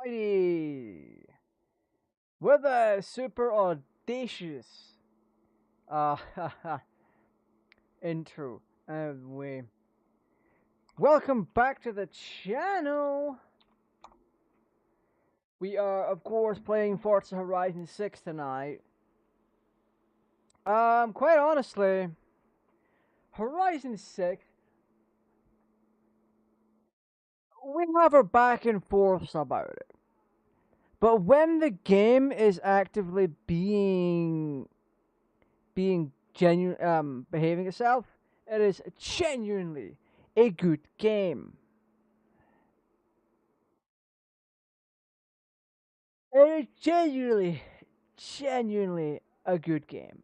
Alrighty. With a super audacious uh intro. We welcome back to the channel. We are of course playing Forza Horizon 6 tonight. Quite honestly, Horizon 6, we have our back and forths about it. But when the game is actively behaving behaving itself, it is genuinely a good game. It is genuinely a good game.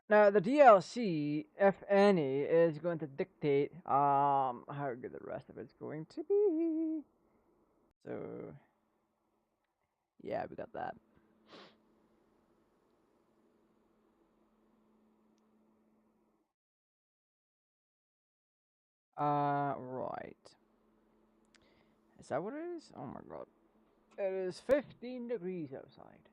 Now the DLC, if any, is going to dictate how good the rest of it's going to be. So yeah, we got that. Right. Is that what it is? Oh my god. It is 15 degrees outside.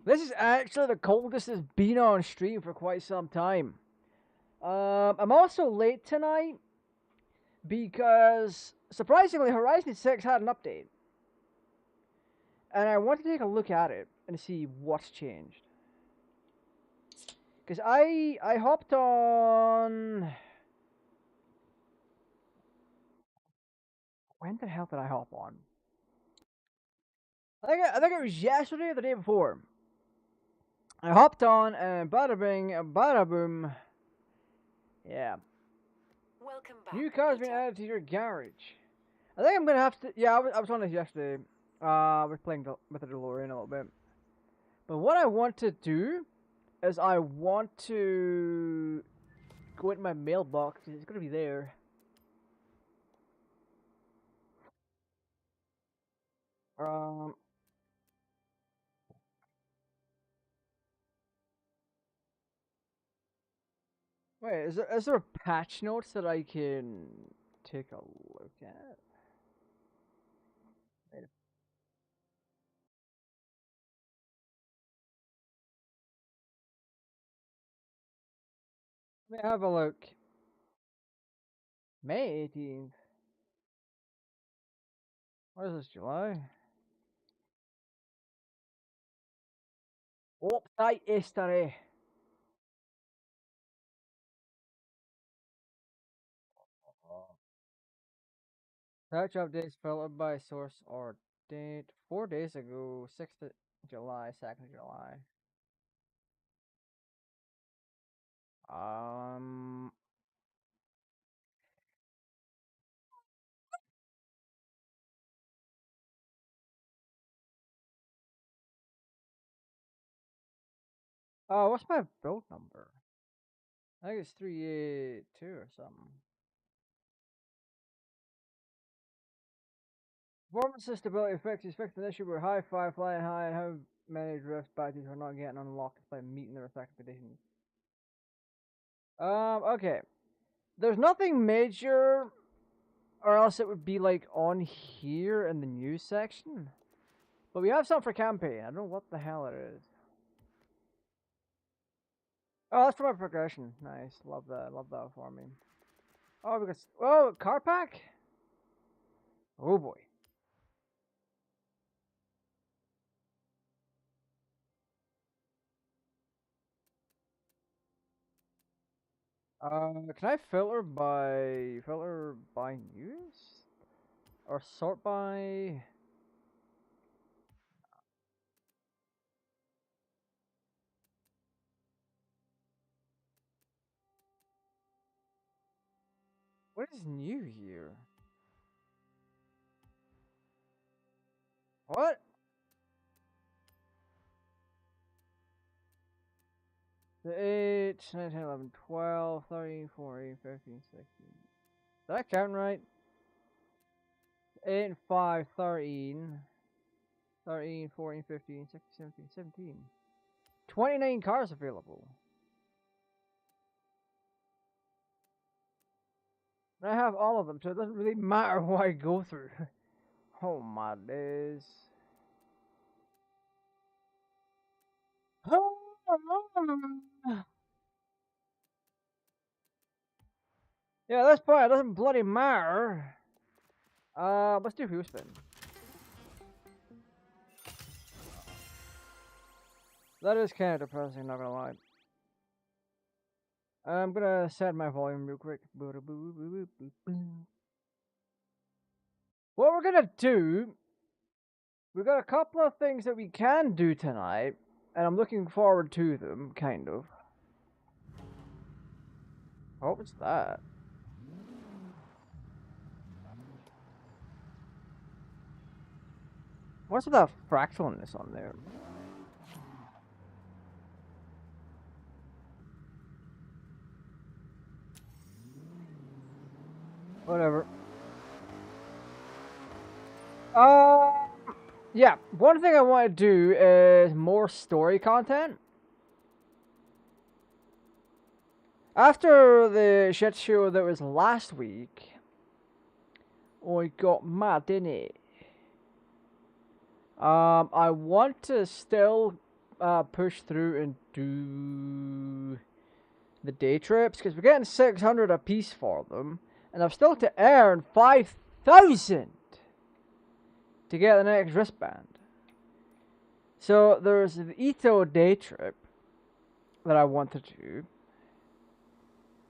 This is actually the coldest it's been on stream for quite some time. I'm also late tonight because, surprisingly, Horizon 6 had an update. And I want to take a look at it and see what's changed. Because I hopped on... When the hell did I hop on? I think it was yesterday or the day before. I hopped on and bada bing, bada boom. Yeah. Welcome back. New car's been added to your garage. I think I'm gonna have to. Yeah, I was on this yesterday. I was playing with the DeLorean a little bit. But what I want to do is I want to go into my mailbox because it's gonna be there. Um. Wait, is there a patch notes that I can take a look at? Wait, let me have a look. May 18th. What is this? July? Update history. Patch updates followed by source or date 4 days ago, 6th of July, 2nd of July. Um, oh, what's my build number? I think it's 382 or something. Performance and stability fixes fixed an issue where high five flying high and how many drift badges are not getting unlocked by meeting the respective conditions. Okay. There's nothing major, or else it would be like on here in the news section. But we have something for campaign. I don't know what the hell it is. Oh, that's for my progression. Nice. Love that. Love that for me. Oh, because car pack. Oh boy. Can I filter by news or sort by? What is new here? What? The 8, 9, 10, 11, 12, 13, 14, 15, 16. Did I count right? 8 and 5, 13, 13, 14, 15, 16, 17, 17. 29 cars available. And I have all of them, so it doesn't really matter what I go through. Oh my days. Yeah, this point it doesn't bloody matter. Let's do who spin. That is kind of depressing, not gonna lie. I'm gonna set my volume real quick. What we're gonna do, we've got a couple of things that we can do tonight, and I'm looking forward to them, kind of. Oh, what's that? What's with that fractalness on there? Whatever. Yeah, one thing I want to do is more story content. After the shit show that was last week, I got mad, didn't it? I want to still push through and do the day trips because we're getting 600 a piece for them, and I've still to earn 5,000 to get the next wristband. So there's the Ito day trip that I want to do,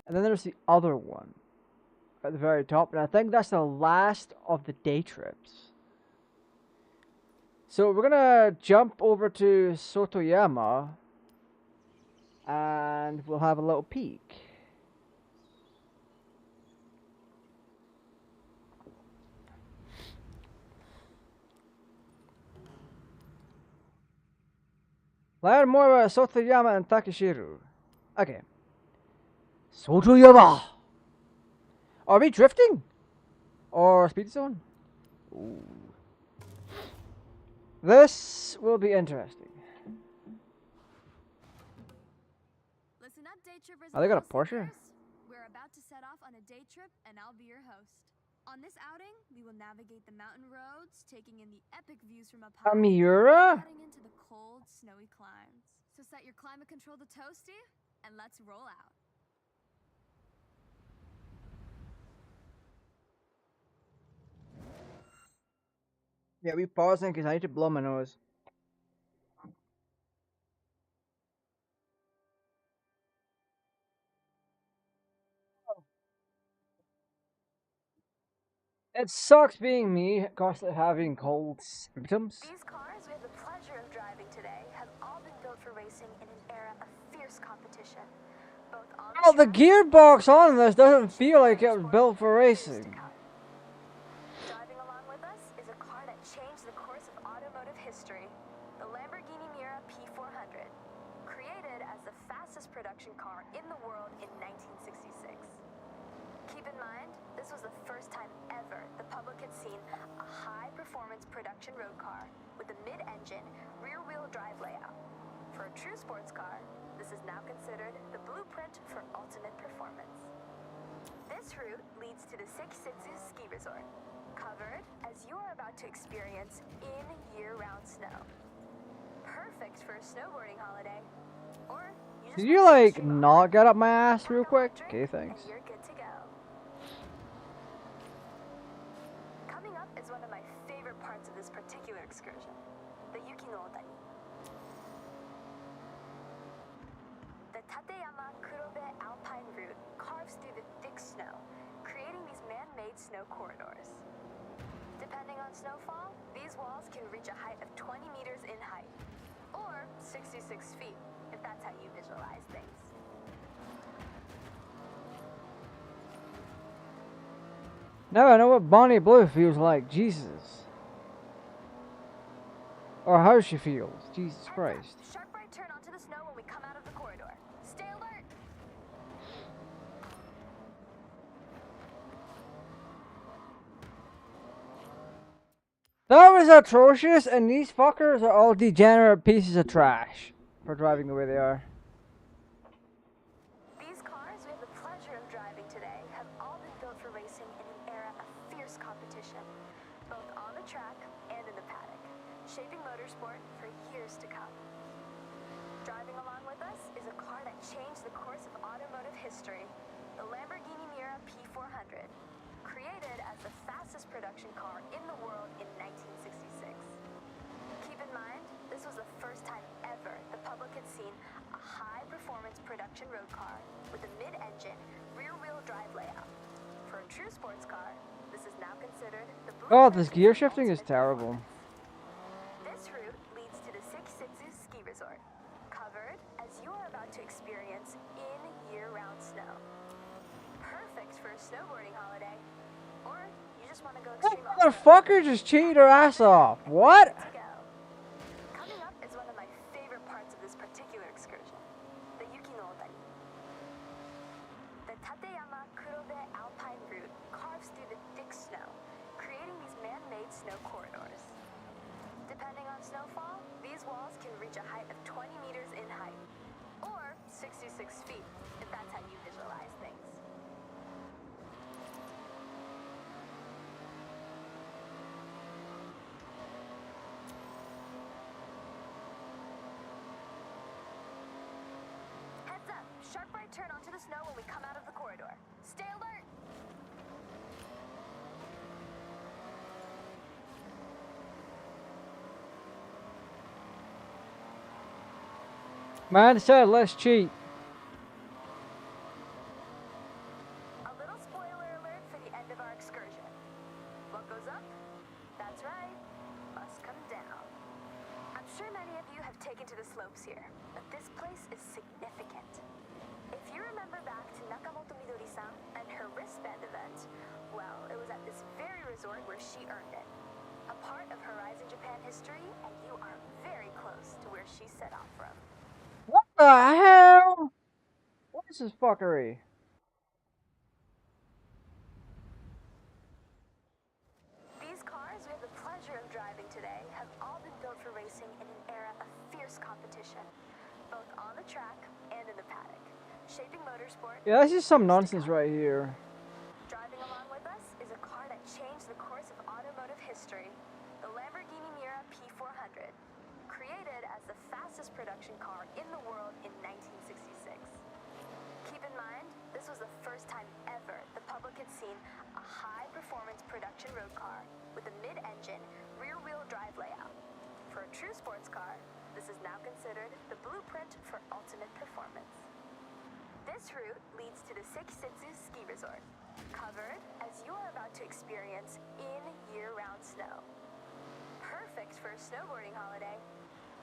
and then there's the other one at the very top, and I think that's the last of the day trips. So we're gonna jump over to Sotoyama, and we'll have a little peek. Learn more about Sotoyama and Takeshiru. Okay. Sotoyama! Are we drifting? Or speed zone? Ooh. This will be interesting. Listen up, day trippers. Oh, they got a Porsche? We're about to set off on a day trip, and I'll be your host. On this outing, we will navigate the mountain roads, taking in the epic views from up high, Miura? heading into the cold, snowy climes. So set your climate control to toasty, and let's roll out. Yeah, we pausing because I need to blow my nose. It sucks being me, constantly having cold symptoms. These cars we have the pleasure of driving today have all been built for racing in an era of fierce competition. Both on Well, the gearbox on this doesn't feel like it was built for racing. Driving along with us is a car that changed the course of automotive history, the Lamborghini Miura P400, created as the fastest production car in the world in 1966. Keep in mind, this was the first time ever the public had seen a high-performance production road car with a mid-engine, rear-wheel drive layout. For a true sports car, this is now considered the blueprint for ultimate performance. This route leads to the Sekisutsu Ski Resort, covered as you are about to experience in year-round snow. Perfect for a snowboarding holiday. Or you just Did you, want to like, show off. not get up my ass real quick? Drink, Okay, thanks. and you're good to go. Coming up is one of my favorite parts of this particular excursion, the Yuki no Otani. The Tateyama Kurobe Alpine route carves through the thick snow, creating these man-made snow corridors. Depending on snowfall, these walls can reach a height of 20 meters in height, or 66 feet, if that's how you visualize things. Now I know what Bonnie Blue feels like, Jesus. Or how she feels, Jesus Heads up. Christ. Sharp right turn onto the snow when we come out of the corridor. Stay alert. That was atrocious, and these fuckers are all degenerate pieces of trash for driving the way they are. These cars we have the pleasure of driving today have all been built for racing history, the Lamborghini Miura P400, created as the fastest production car in the world in 1966. Keep in mind, this was the first time ever the public had seen a high-performance production road car with a mid-engine, rear-wheel drive layout. For a true sports car, this is now considered the Oh, this blueprint gear for shifting is ultimate terrible. performance. This route leads to the Sixitsu Ski Resort, covered as you are about to experience in year-round snow. Perfect for a snowboarding holiday, or you just want to go That extreme motherfucker just cheated her ass off. What? to go. Coming up is one of my favorite parts of this particular excursion, the Yuki no Otani. The Tateyama Kurobe Alpine route carves through the thick snow, creating these man-made snow corridors. Depending on snowfall, these walls can reach a height of 20 meters in height, or 66 feet, if that's how you visualize things. Heads up, sharp right turn onto the snow when we come out of the corridor. Stay alert! Man said let's cheat. A little spoiler alert for the end of our excursion. What goes up? That's right, must come down. I'm sure many of you have taken to the slopes here, but this place is significant. If you remember back to Nakamoto Midori-san and her wristband event, well, it was at this very resort where she earned it. A part of Horizon Japan history, and you are very close to where she set off from. What the hell? What is this fuckery? These cars we have the pleasure of driving today have all been built for racing in an era of fierce competition, both on the track and in the paddock, shaping motorsport. Yeah, that's just some nonsense right here. Driving along with us is a car that changed the course of automotive history, the Lamborghini Miura P400, created as the fastest production car in the world in 1966. Keep in mind, this was the first time ever the public had seen a high-performance production road car with a mid-engine, rear-wheel drive layout. For a true sports car, this is now considered the blueprint for ultimate performance. This route leads to the Sixitsu Ski Resort, covered as you are about to experience in year-round snow. Perfect for a snowboarding holiday,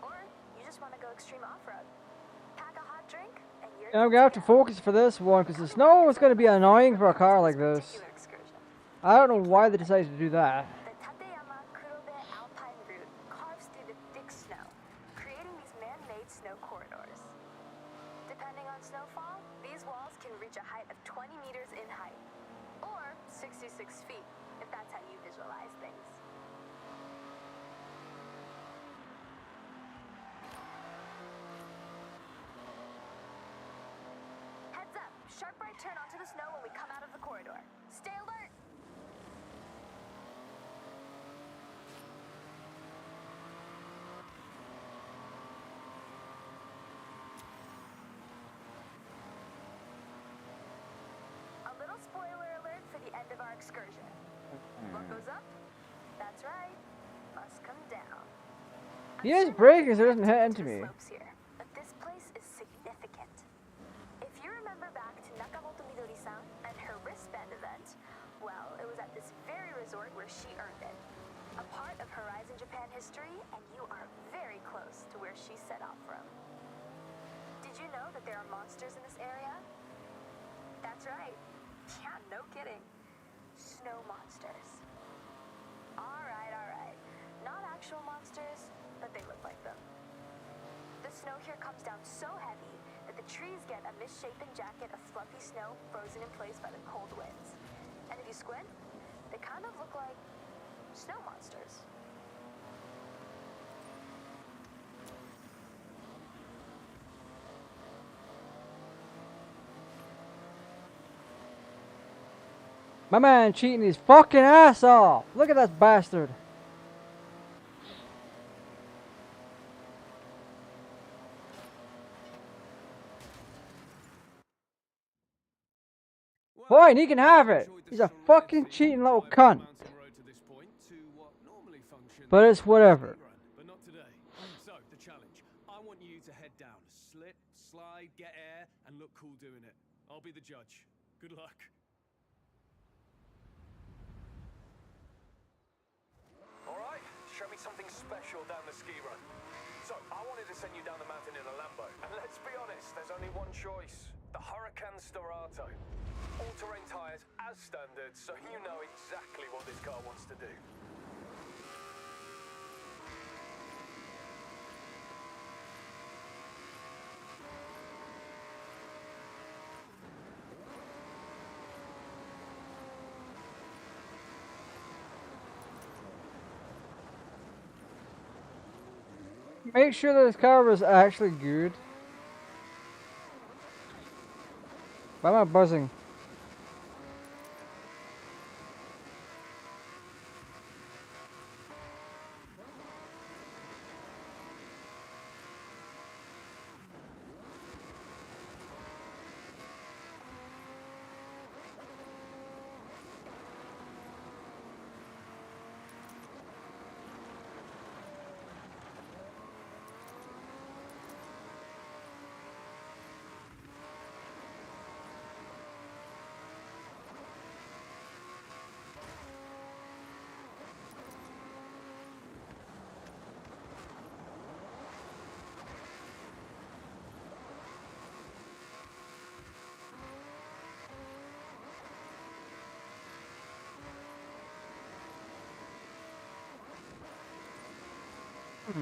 or you just want to go extreme off-road. Pack a hot drink, and you're And I'm good gonna have to to go. focus for this one because the snow is gonna be annoying for a car like this. Particular excursion. I don't know why they decided to do that. The Tateyama Kurobe Alpine route carves through the thick snow, creating these man-made snow corridors. Depending on snowfall, these walls can reach a height of 20 meters in height, or 66 feet, if that's how you visualize things. Heads up, sharp right turn onto the snow when we come out of the corridor. Stay alert! A little spoiler alert for the end of our excursion. What goes up? That's right, must come down. He is braking so it doesn't hit into me. Slopes here, but this place is significant. If you remember back to Nakamoto Midori-san and her wristband event, well, it was at this very resort where she earned it. A part of Horizon Japan history, and you are very close to where she set off from. Did you know that there are monsters in this area? That's right. Yeah, no kidding. Snow monsters. Alright. Not actual monsters, but they look like them. The snow here comes down so heavy that the trees get a misshapen jacket of fluffy snow frozen in place by the cold winds. And if you squint, they kind of look like snow monsters. My man cheating his fucking ass off. Look at that bastard. Fine, he can have it. He's a fucking cheating little cunt. But it's whatever. But not today. So, the challenge. I want you to head down, slip, slide, get air, and look cool doing it. I'll be the judge. Good luck. Alright, show me something special down the ski run. So, I wanted to send you down the mountain in a Lambo. And let's be honest, there's only one choice. The Huracan Storato. All-terrain tyres as standard, so you know exactly what this car wants to do. Make sure that this car is actually good. Why am I buzzing? The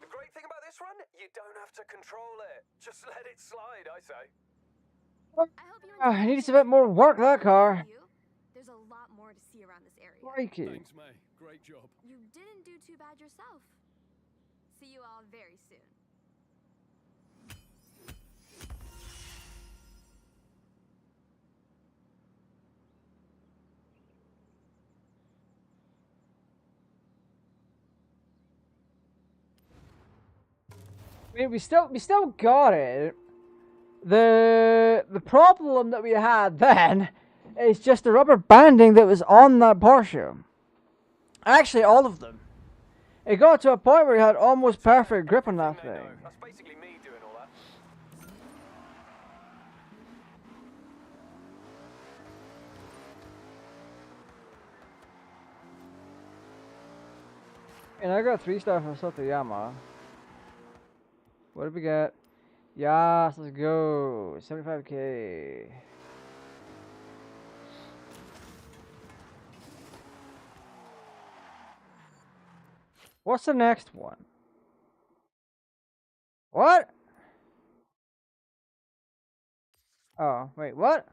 great thing about this run, you don't have to control it. Just let it slide, I say. I hope you enjoyed It needs a bit more work, that car. There's a lot more to see around this area. Crikey. Thanks, May. Great job. You didn't do too bad yourself. See you all very soon. I mean, we still got it. The problem that we had then is just the rubber banding that was on that Porsche. Actually, all of them. It got to a point where we had almost perfect grip on that thing. That's basically me doing all that. And I got 3-star from Satoyama. What did we get? Yes, let's go. 75k. What's the next one? What? Oh, wait, what?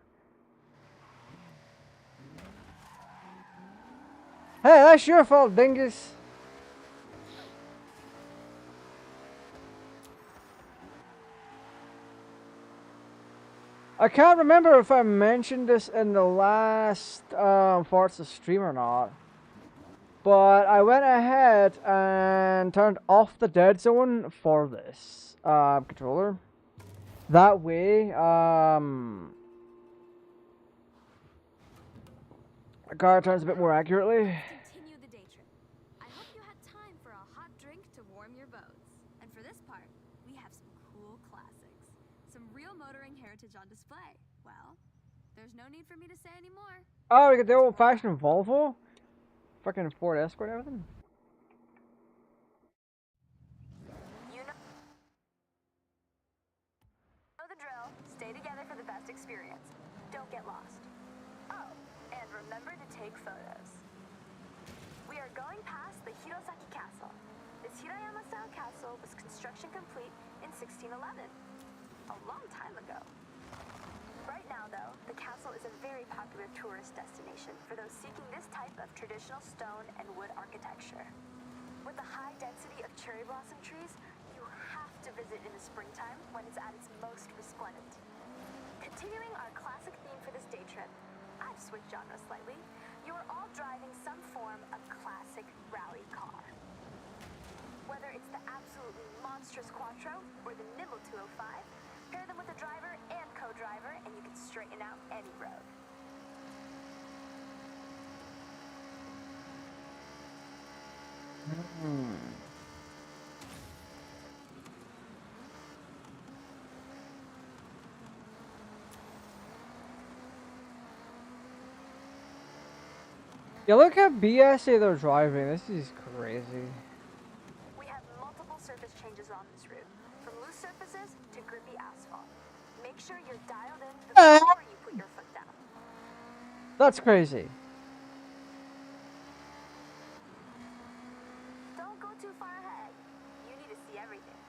Hey, that's your fault, dingus. I can't remember if I mentioned this in the last Forza stream or not. But I went ahead and turned off the dead zone for this controller. That way, the car turns a bit more accurately. Continue the day trip. I hope you had time for a hot drink to warm your boats. And for this part, we have some cool classics. Some real motoring heritage on display. Well, there's no need for me to say anymore. Oh, we got the old-fashioned Volvo. Fucking Ford Escort and everything. You know the drill. Stay together for the best experience. Don't get lost. Oh, and remember to take photos. We are going past the Hirosaki Castle. This Hirayama-style castle was construction complete in 1611. A long time ago. Right now, though, the castle is a very popular tourist destination for those seeking this type of traditional stone and wood architecture. With the high density of cherry blossom trees, you have to visit in the springtime when it's at its most resplendent. Continuing our classic theme for this day trip, I've switch genres slightly, you are all driving some form of classic rally car. Whether it's the absolutely monstrous Quattro or the nimble 205, pair them with a driver and co-driver and you can straighten out any road. Yeah, look how BSA they're driving. This is crazy. We have multiple surface changes on this route, from loose surfaces to grippy asphalt. Make sure you're dialed in before you put your foot down. That's crazy. Don't go too far ahead. You need to see everything.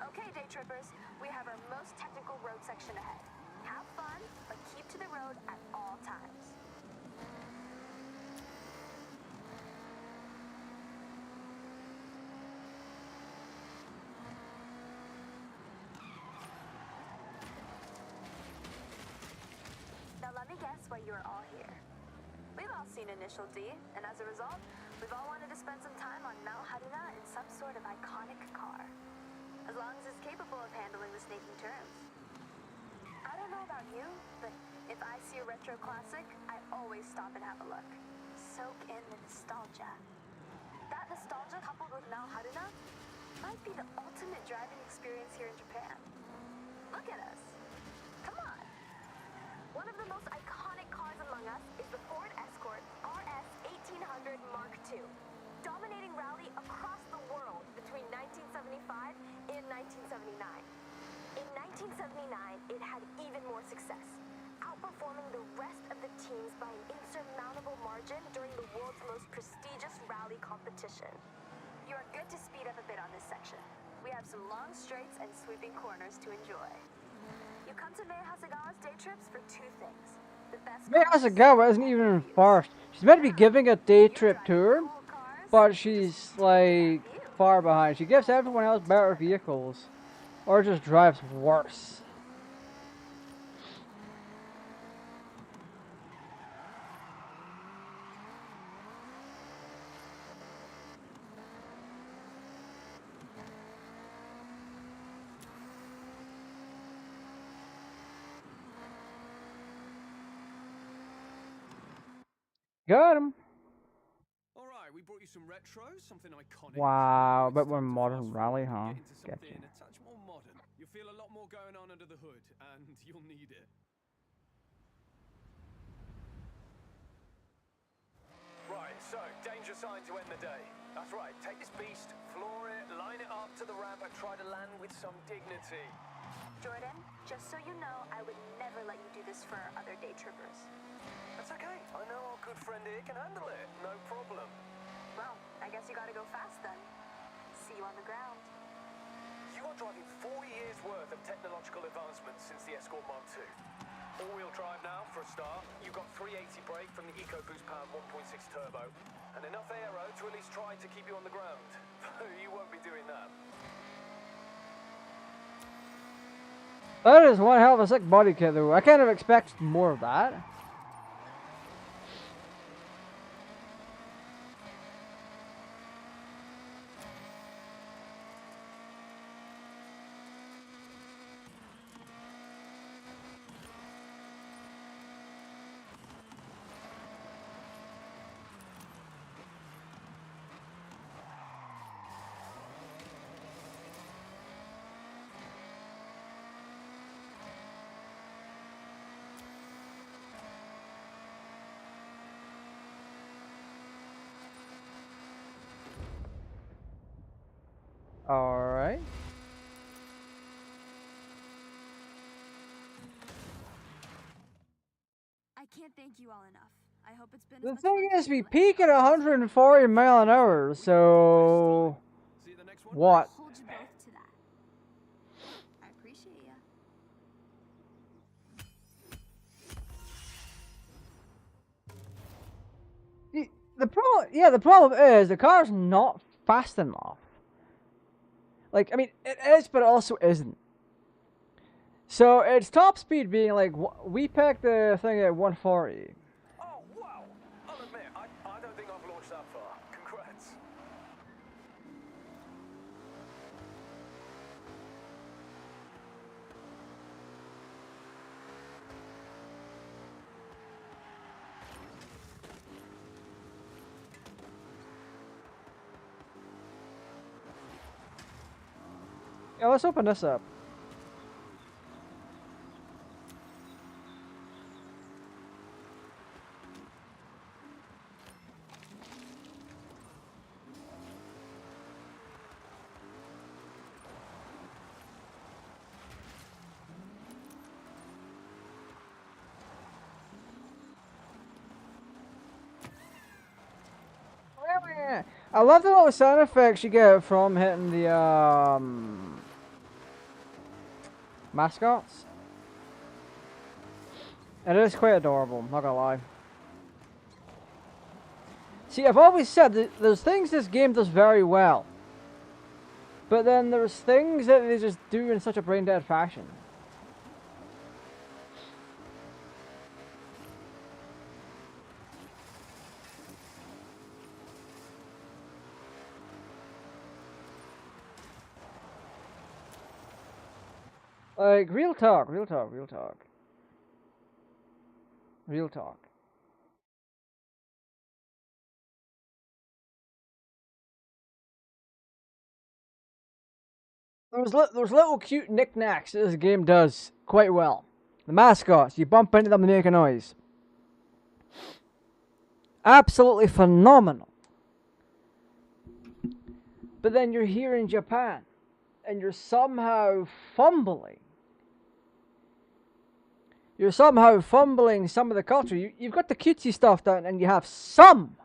Okay, day trippers, we have our most technical road section ahead. Have fun, but keep to the road at all times. Now let me guess why you're all here. We've all seen Initial D, and as a result, we've all wanted to spend some time on Mount Haruna in some sort of iconic car. As long as it's capable of handling the snaking turns. I don't know about you, but if I see a retro classic, I always stop and have a look. Soak in the nostalgia. That nostalgia coupled with Mount Haruna might be the ultimate driving experience here in Japan. Look at us. Come on. One of the most iconic cars among us is the Ford Escort RS 1800 Mark II, dominating rally across the world between 1975 and 1979. In 1979, it had even more success, outperforming the rest of the teams by an insurmountable margin during the world's most prestigious rally competition. You are good to speed up a bit on this section. We have some long straights and sweeping corners to enjoy. You come to Mei Hasegawa's day trips for two things. The best Mei Hasegawa isn't even in first. She's meant to be giving a day trip tour, but she's like far behind. She gives everyone else better vehicles, or just drives worse. Got him. Alright, we brought you some retros, something iconic. Wow, Now but it's we're time to modern fast rally, forward huh? and get into Gotcha. something a touch more modern. You'll feel a lot more going on under the hood, and you'll need it. Right, so, danger sign to end the day. That's right, take this beast, floor it, line it up to the ramp, and try to land with some dignity. Jordan, just so you know, I would never let you do this for our other day trippers. That's okay, I know our good friend here can handle it, no problem. Well, I guess you gotta go fast then. See you on the ground. You are driving 4 years worth of technological advancements since the Escort Mark II. All-wheel drive now, for a start. You've got 380 brake from the EcoBoost powered 1.6 turbo, and enough aero to at least try to keep you on the ground. You won't be doing that. That is one hell of a sick body kit, though. I kind of expect more of that. Alright. I can't thank you all enough. I hope it's been The as much thing fun is, for we you as peak at it was. 140 mile an hour, so... See you the next one? What? Hold you both to that. I appreciate ya. The problem is, the car's not fast enough. Like, I mean, it is, but it also isn't. So its top speed being like we picked the thing at 140. Oh, wow! I'll admit, I don't think I've launched that far. Congrats. Yeah, let's open this up. I love the little sound effects you get from hitting the mascots. It is quite adorable, not gonna lie. See, I've always said that there's things this game does very well. But then there's things that they just do in such a brain dead fashion. Like, real talk, real talk, real talk. Real talk. There's little cute knickknacks that this game does quite well. The mascots, you bump into them, they make a noise. Absolutely phenomenal. But then you're here in Japan, and you're somehow fumbling. You're somehow fumbling some of the culture. You've got the cutesy stuff down, and you have some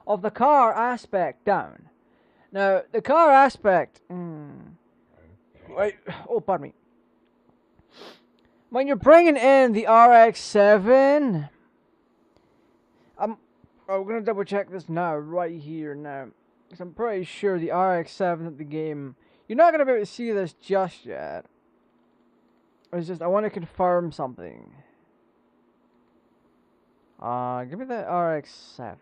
of the car aspect down. Now, the car aspect... Wait, oh, pardon me. When you're bringing in the RX-7... I'm going to double check this now, right here now. Because I'm pretty sure the RX-7 at the game... You're not going to be able to see this just yet. It's just, I want to confirm something. Give me the RX-7.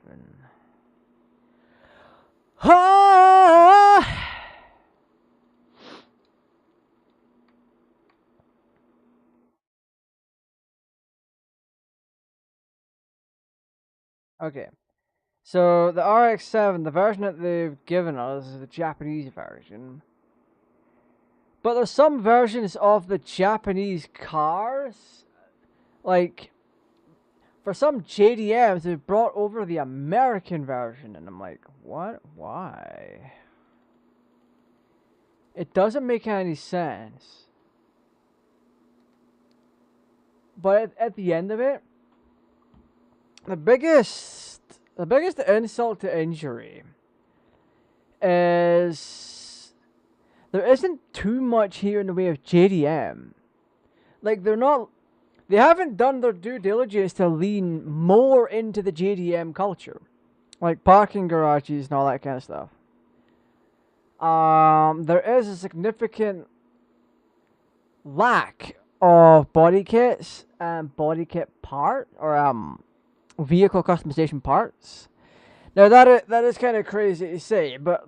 Okay. So, the RX-7, the version that they've given us is the Japanese version. But there's some versions of the Japanese cars, like, for some JDMs, they've brought over the American version, and I'm like, what? Why? It doesn't make any sense. But at the end of it, the biggest insult to injury is there isn't too much here in the way of JDM. Like, they haven't done their due diligence to lean more into the JDM culture. Like parking garages and all that kind of stuff. There is a significant lack of body kits and body kit vehicle customization parts. Now that is kind of crazy to say, but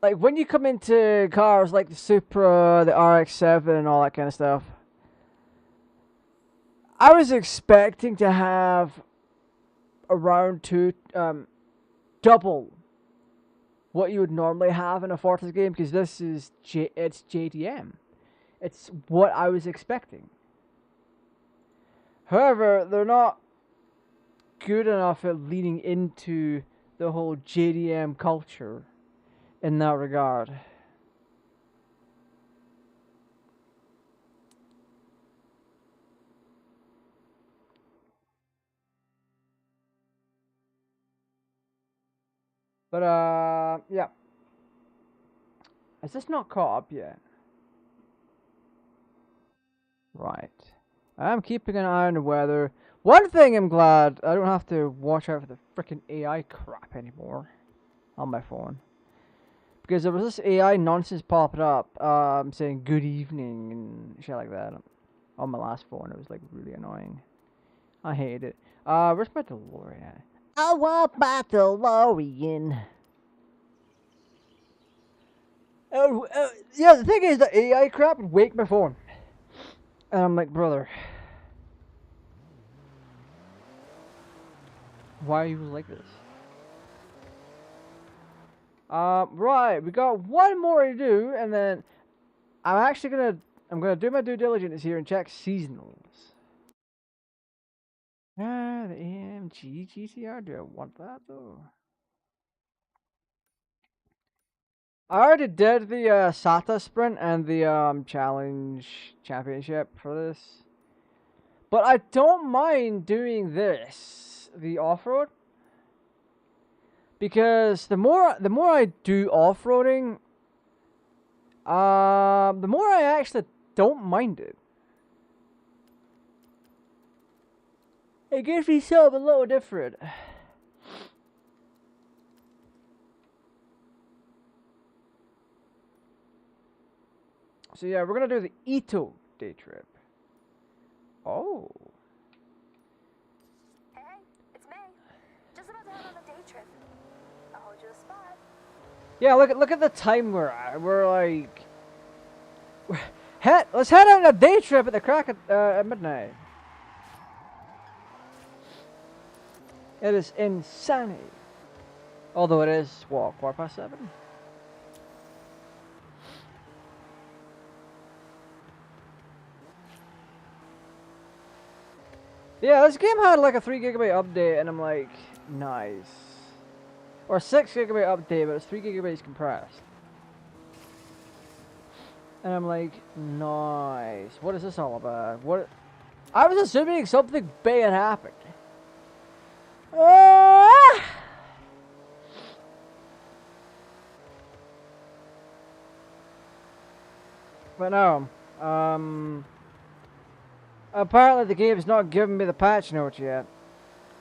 like when you come into cars like the Supra, the RX-7 and all that kind of stuff, I was expecting to have around double what you would normally have in a Forza game, because this is it's JDM. It's what I was expecting. However, they're not good enough at leaning into the whole JDM culture in that regard. But, yeah. Is this not caught up yet? Right. I'm keeping an eye on the weather. One thing I'm glad, I don't have to watch out for the freaking AI crap anymore on my phone. Because there was this AI nonsense popping up, saying good evening and shit like that on my last phone. It was like really annoying. I hated it. Where's my DeLorean? I want my DeLorean. Oh, yeah, the thing is, the AI crap would wake my phone. And I'm like, brother, why are you like this? Right, we got one more to do, and then I'm gonna do my due diligence here and check seasonals. The AMG GTR, do I want that though? I already did the SATA sprint and the challenge championship for this. But I don't mind doing this, the off-road. Because the more I do off-roading, the more I actually don't mind it. It gives me something a little different. So yeah, we're gonna do the Ito day trip. Oh. Hey, it's May. Just about to head on a day trip. I'll hold you a spot. Yeah, look at the time we're at. We're like, let's head on a day trip at the crack at midnight. It is insanity. Although it is what, 7:15? Yeah, this game had like a 3 GB update, and I'm like, nice. Or 6 GB update, but it's 3 GB compressed. And I'm like, nice. What is this all about? What? I was assuming something big had happened. But no. Apparently the game's not giving me the patch notes yet.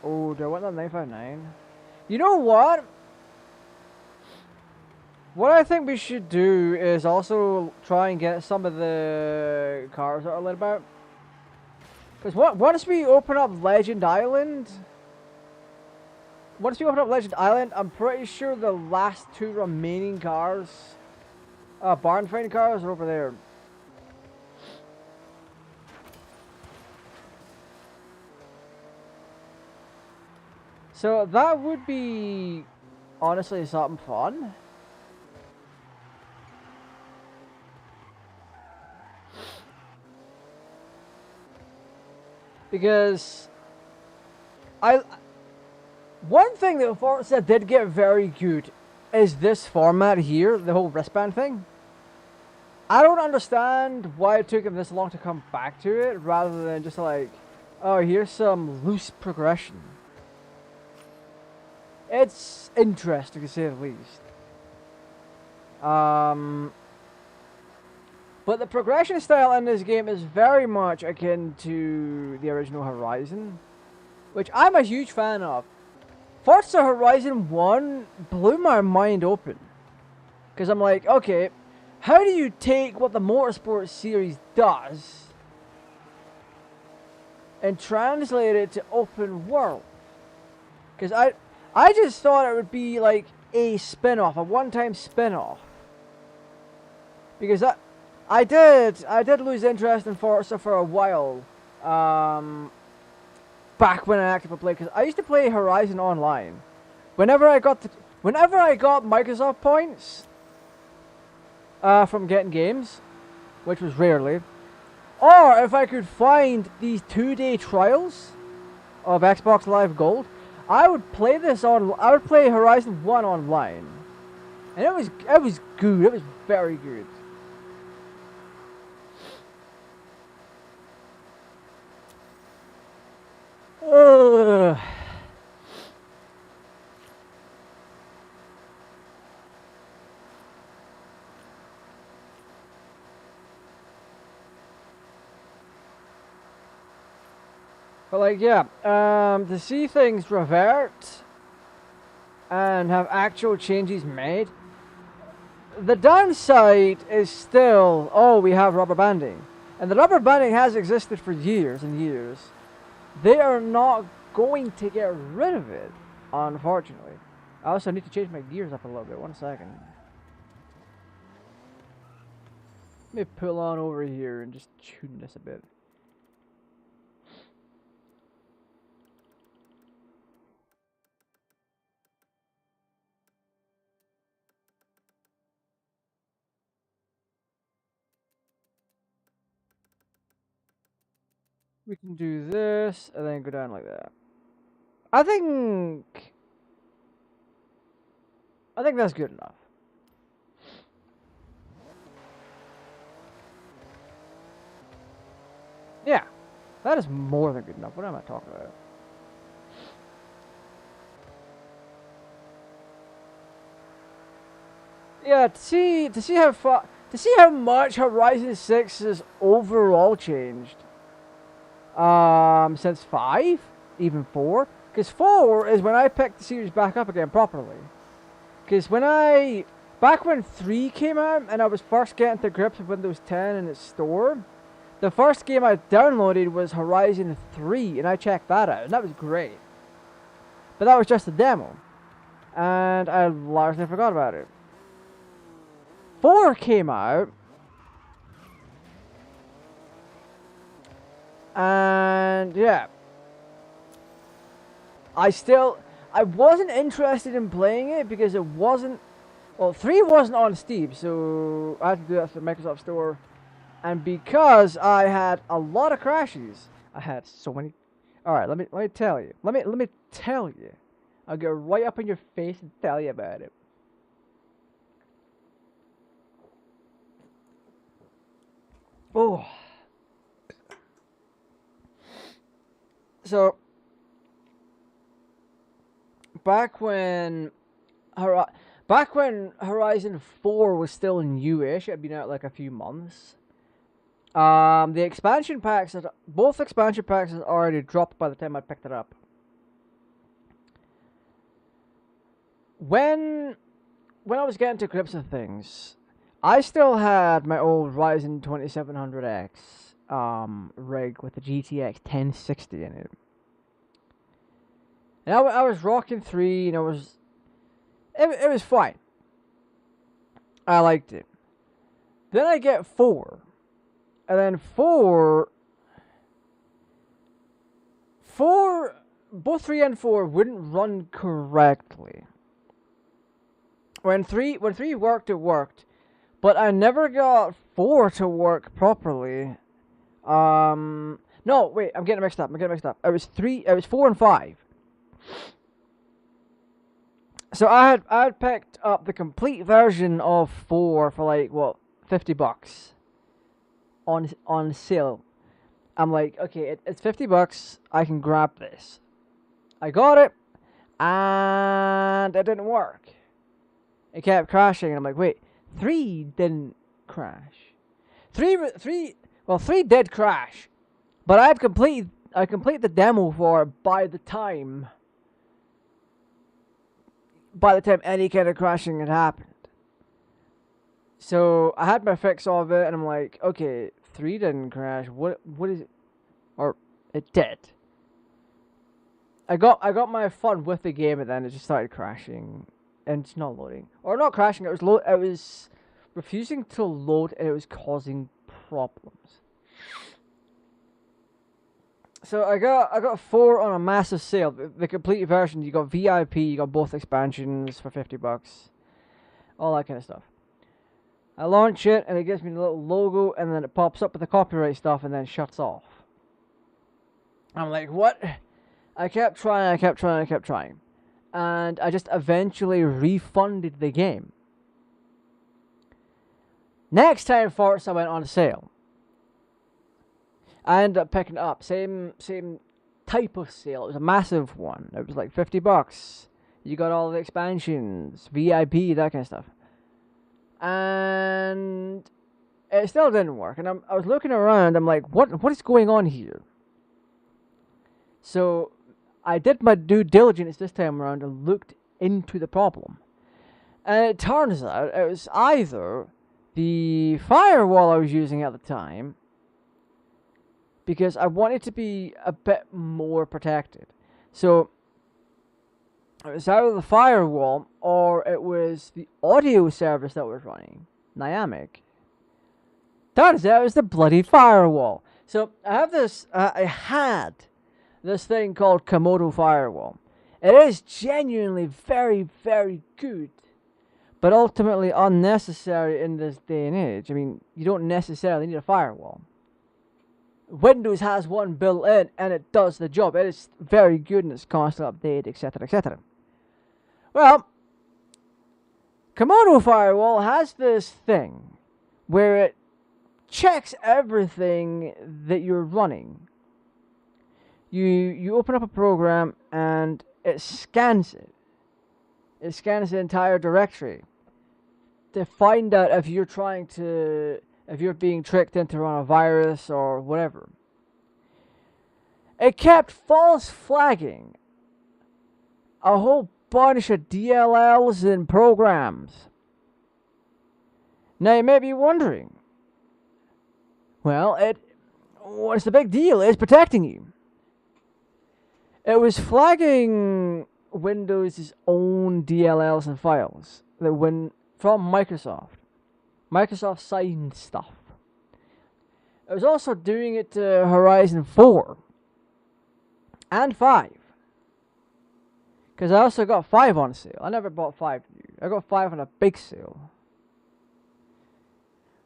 Oh, do I want that 959? You know what? What I think we should do is also try and get some of the cars that are lit about. Because once we open up Legend Island, I'm pretty sure the last 2 remaining cars, barn fighting cars, are over there. So that would be honestly something fun. Because one thing that Forza did get very good is this format here, the whole wristband thing. I don't understand why it took him this long to come back to it, rather than just like, oh, here's some loose progression. It's interesting to say the least. But the progression style in this game is very much akin to the original Horizon, which I'm a huge fan of. Forza Horizon 1 blew my mind open. Because I'm like, okay, how do you take what the Motorsport series does and translate it to open world? Because I just thought it would be like a spin-off, a one-time spin-off. Because I did lose interest in Forza for a while. Back when I actively played, because I used to play Horizon Online. Whenever I got Microsoft points from getting games, which was rarely, or if I could find these 2-day trials of Xbox Live Gold, I would play I would play Horizon 1 online, and it was good. It was very good. But like, yeah, to see things revert and have actual changes made, the downside is still, oh, we have rubber banding. And the rubber banding has existed for years and years. They are not going to get rid of it, unfortunately. I also need to change my gears up a little bit. 1 second. Let me pull on over here and just tune this a bit. We can do this and then go down like that. I think that's good enough. Yeah, that is more than good enough. What am I talking about? Yeah, to see how much Horizon 6 has overall changed. Since 5, even 4, because 4 is when I picked the series back up again properly. Because back when 3 came out and I was first getting to grips with Windows 10 in its store, the first game I downloaded was Horizon 3, and I checked that out, and that was great. But that was just a demo, and I largely forgot about it. 4 came out, and yeah, I wasn't interested in playing it because it wasn't, well, 3 wasn't on Steam, so I had to do that through the Microsoft Store. And because I had a lot of crashes, I had so many. All right, let me tell you. Let me tell you. I'll get right up in your face and tell you about it. Oh. So back when Horizon 4 was still newish, it had been out like a few months. The expansion packs, both expansion packs had already dropped by the time I picked it up. When I was getting to grips with things, I still had my old Ryzen 2700X rig with the GTX 1060 in it. And I was rocking 3, and it was fine. I liked it. Then I get 4. And then 4, both 3 and 4 wouldn't run correctly. When 3 worked, it worked. But I never got 4 to work properly. No, wait, I'm getting mixed up. It was 4 and 5. So I had picked up the complete version of 4 for like, what, $50 on sale. I'm like, okay, it's $50. I can grab this. I got it, and it didn't work. It kept crashing, and I'm like, wait, 3 didn't crash. 3 did crash, but I completed the demo for it by the time any kind of crashing had happened. So I had my fix of it, and I'm like, okay, 3 didn't crash. What is it? Or it did. I got my fun with the game, and then it just started crashing, and it's not loading, or not crashing. It was refusing to load, and it was causing problems. So I got 4 on a massive sale. The complete version. You got VIP. You got both expansions for $50. All that kind of stuff. I launch it, and it gives me the little logo, and then it pops up with the copyright stuff, and then shuts off. I'm like, what? I kept trying, and I just eventually refunded the game. Next time Forza went on sale, I ended up picking it up. Same type of sale. It was a massive one. It was like $50. You got all the expansions, VIP, that kind of stuff. And it still didn't work. And I was looking around. I'm like, what is going on here? So I did my due diligence this time around and looked into the problem. And it turns out it was either the firewall I was using at the time, because I wanted to be a bit more protected. So it was either the firewall or it was the audio service that was running, Nyamic. Turns out it was the bloody firewall. So I had this thing called Komodo Firewall. It is genuinely very, very good, but ultimately unnecessary in this day and age. I mean, you don't necessarily need a firewall. Windows has one built in and it does the job. It is very good and it's constantly updated, etc., etc. Well, Komodo Firewall has this thing where it checks everything that you're running. You open up a program and it scans it. It scans the entire directory to find out if you're being tricked into run a virus or whatever. It kept false flagging a whole bunch of DLLs and programs. Now you may be wondering, well, what's the big deal? It's protecting you. It was flagging Windows' own DLLs and files that from Microsoft. Microsoft signed stuff. It was also doing it to Horizon 4 and 5. Because I also got 5 on sale. I never bought 5 new. I got 5 on a big sale.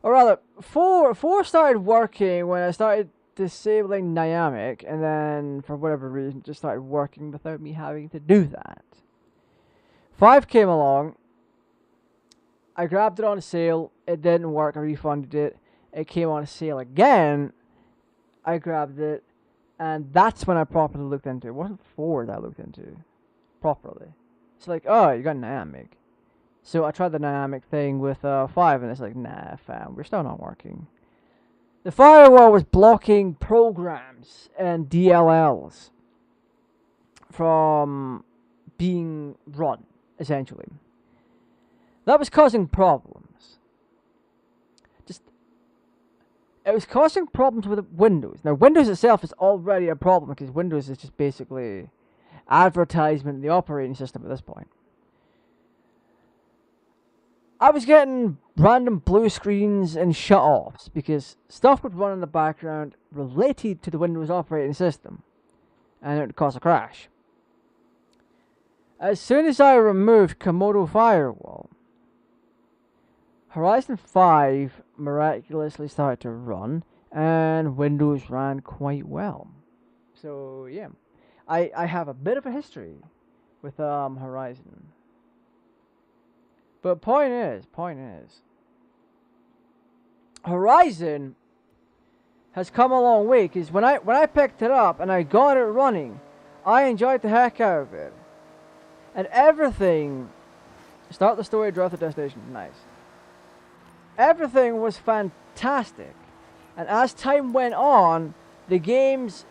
Or rather, 4 started working when I started disabling Nyamic, and then for whatever reason just started working without me having to do that. 5 came along. I grabbed it on sale. It didn't work. I refunded it. It came on sale again. I grabbed it, and that's when I properly looked into it. It wasn't 4 that I looked into properly. It's like, oh, you got Nyamic. So I tried the Nyamic thing with 5, and it's like, nah, fam, we're still not working. The firewall was blocking programs and DLLs from being run, essentially. That was causing problems. It was causing problems with Windows. Now, Windows itself is already a problem because Windows is just basically advertisement in the operating system at this point. I was getting random blue screens and shut-offs because stuff would run in the background related to the Windows operating system, and it would cause a crash. As soon as I removed Komodo Firewall, Horizon 5 miraculously started to run, and Windows ran quite well. So, yeah. I have a bit of a history with Horizon. But point is, Horizon has come a long way, because when I picked it up and I got it running, I enjoyed the heck out of it. And everything, start the story, drive the destination, nice. Everything was fantastic. And as time went on, the games,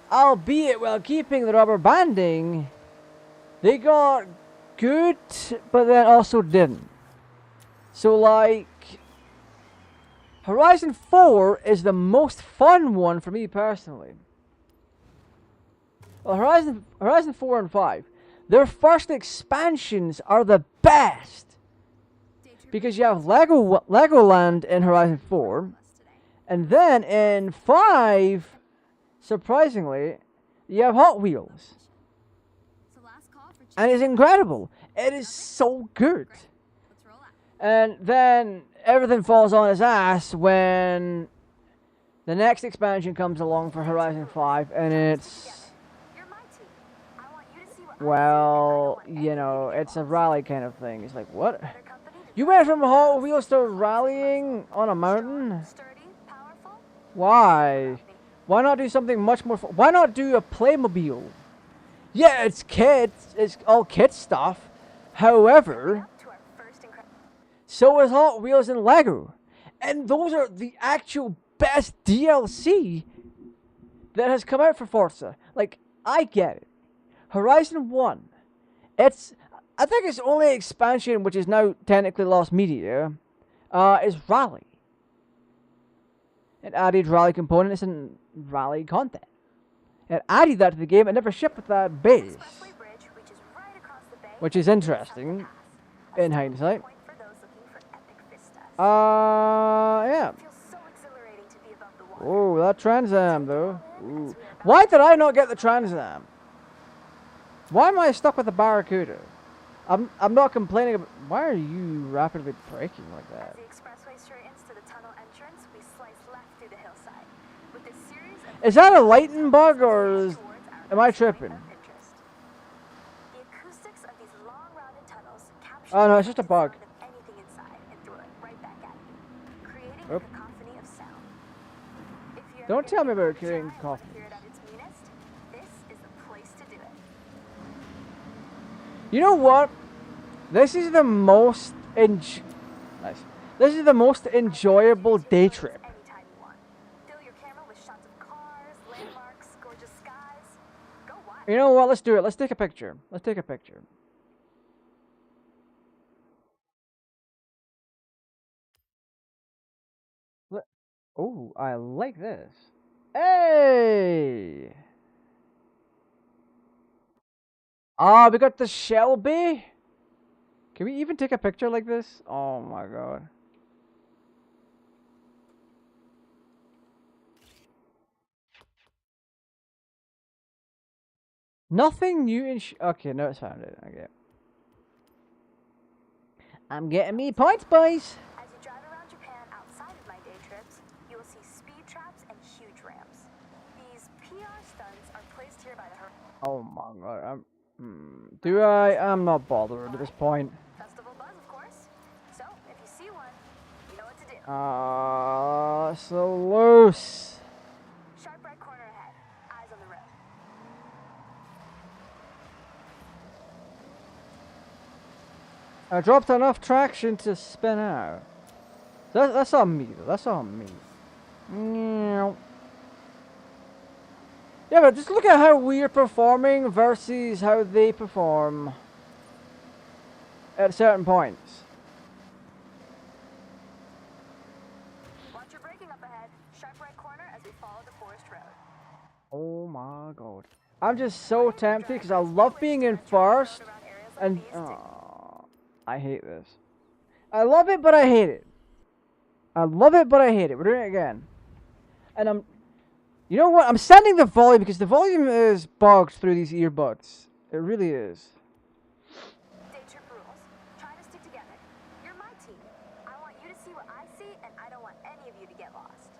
albeit while keeping the rubber banding, they got good, but then also didn't. So like, Horizon 4 is the most fun one for me personally. Well, Horizon 4 and 5, their first expansions are the best. Because you have Legoland in Horizon 4, and then in 5, surprisingly, you have Hot Wheels. And it's incredible. It is so good. And then everything falls on its ass when the next expansion comes along for Horizon 5, and it's, well, you know, it's a rally kind of thing. It's like, what? You went from Hot Wheels to rallying on a mountain? Why? Why not do something much more fun? Why not do a Playmobil? Yeah, it's kids. It's all kids stuff. However, so is Hot Wheels and Lego. And those are the actual best DLC that has come out for Forza. Like, I get it. Horizon 1. I think its only expansion, which is now technically lost media, is Rally. It added Rally components and Rally content. It added that to the game and never shipped with that base. Which is interesting, in hindsight. Yeah. Oh, that Trans Am, though. Ooh. Why did I not get the Trans Am? Why am I stuck with the Barracuda? I'm not complaining about... Why are you rapidly braking like that? Is that a lighting bug, or am I tripping? Oh no, it's just a bug. Oop. Don't tell me about creating coffee. You know what? This is the most This is the most enjoyable day trip. You know what? Let's do it. Let's take a picture. Let's take a picture. Oh, I like this. Hey! Ah, we got the Shelby. Can we even take a picture like this? Oh my god. Nothing new in okay, no, it's found it. Okay. I'm getting me points, boys. As you drive around Japan outside of my day trips, you will see speed traps and huge ramps. These PR stunts are placed here by the Oh my god. Do I? I'm not bothered at this point. Festival buzz, of course. So, if you see one, you know what to do. So loose. Sharp right corner ahead. Eyes on the road. I dropped enough traction to spin out. That's on me, though. That's on me. Yeah, but just look at how we're performing versus how they perform at certain points. Watch your braking up ahead. Sharp right corner as we follow the forest road. Oh my god. I'm just so tempted because I love being in first. And I hate this. I love it, but I hate it. I love it, but I hate it. We're doing it again. And you know what? I'm sending the volume because the volume is bugged through these earbuds. It really is. Day trip rules. Try to stick together. You're my team. I want you to see what I see, and I don't want any of you to get lost.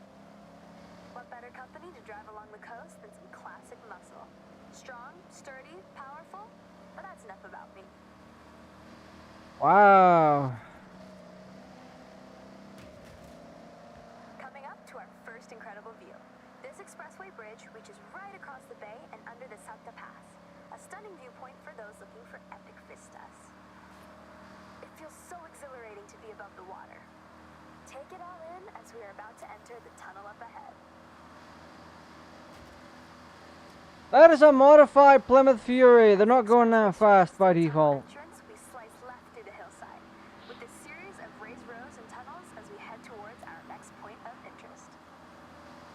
What better company to drive along the coast than some classic muscle? Strong, sturdy, powerful? But that's enough about me. Wow. Coming up to our first incredible view. This expressway bridge reaches right across the bay and under the Sakta Pass, a stunning viewpoint for those looking for epic vistas. It feels so exhilarating to be above the water. Take it all in as we are about to enter the tunnel up ahead. That is a modified Plymouth Fury. They're not going that fast by default. We slice left through the hillside, with a series of raised roads and tunnels as we head towards our next point of interest.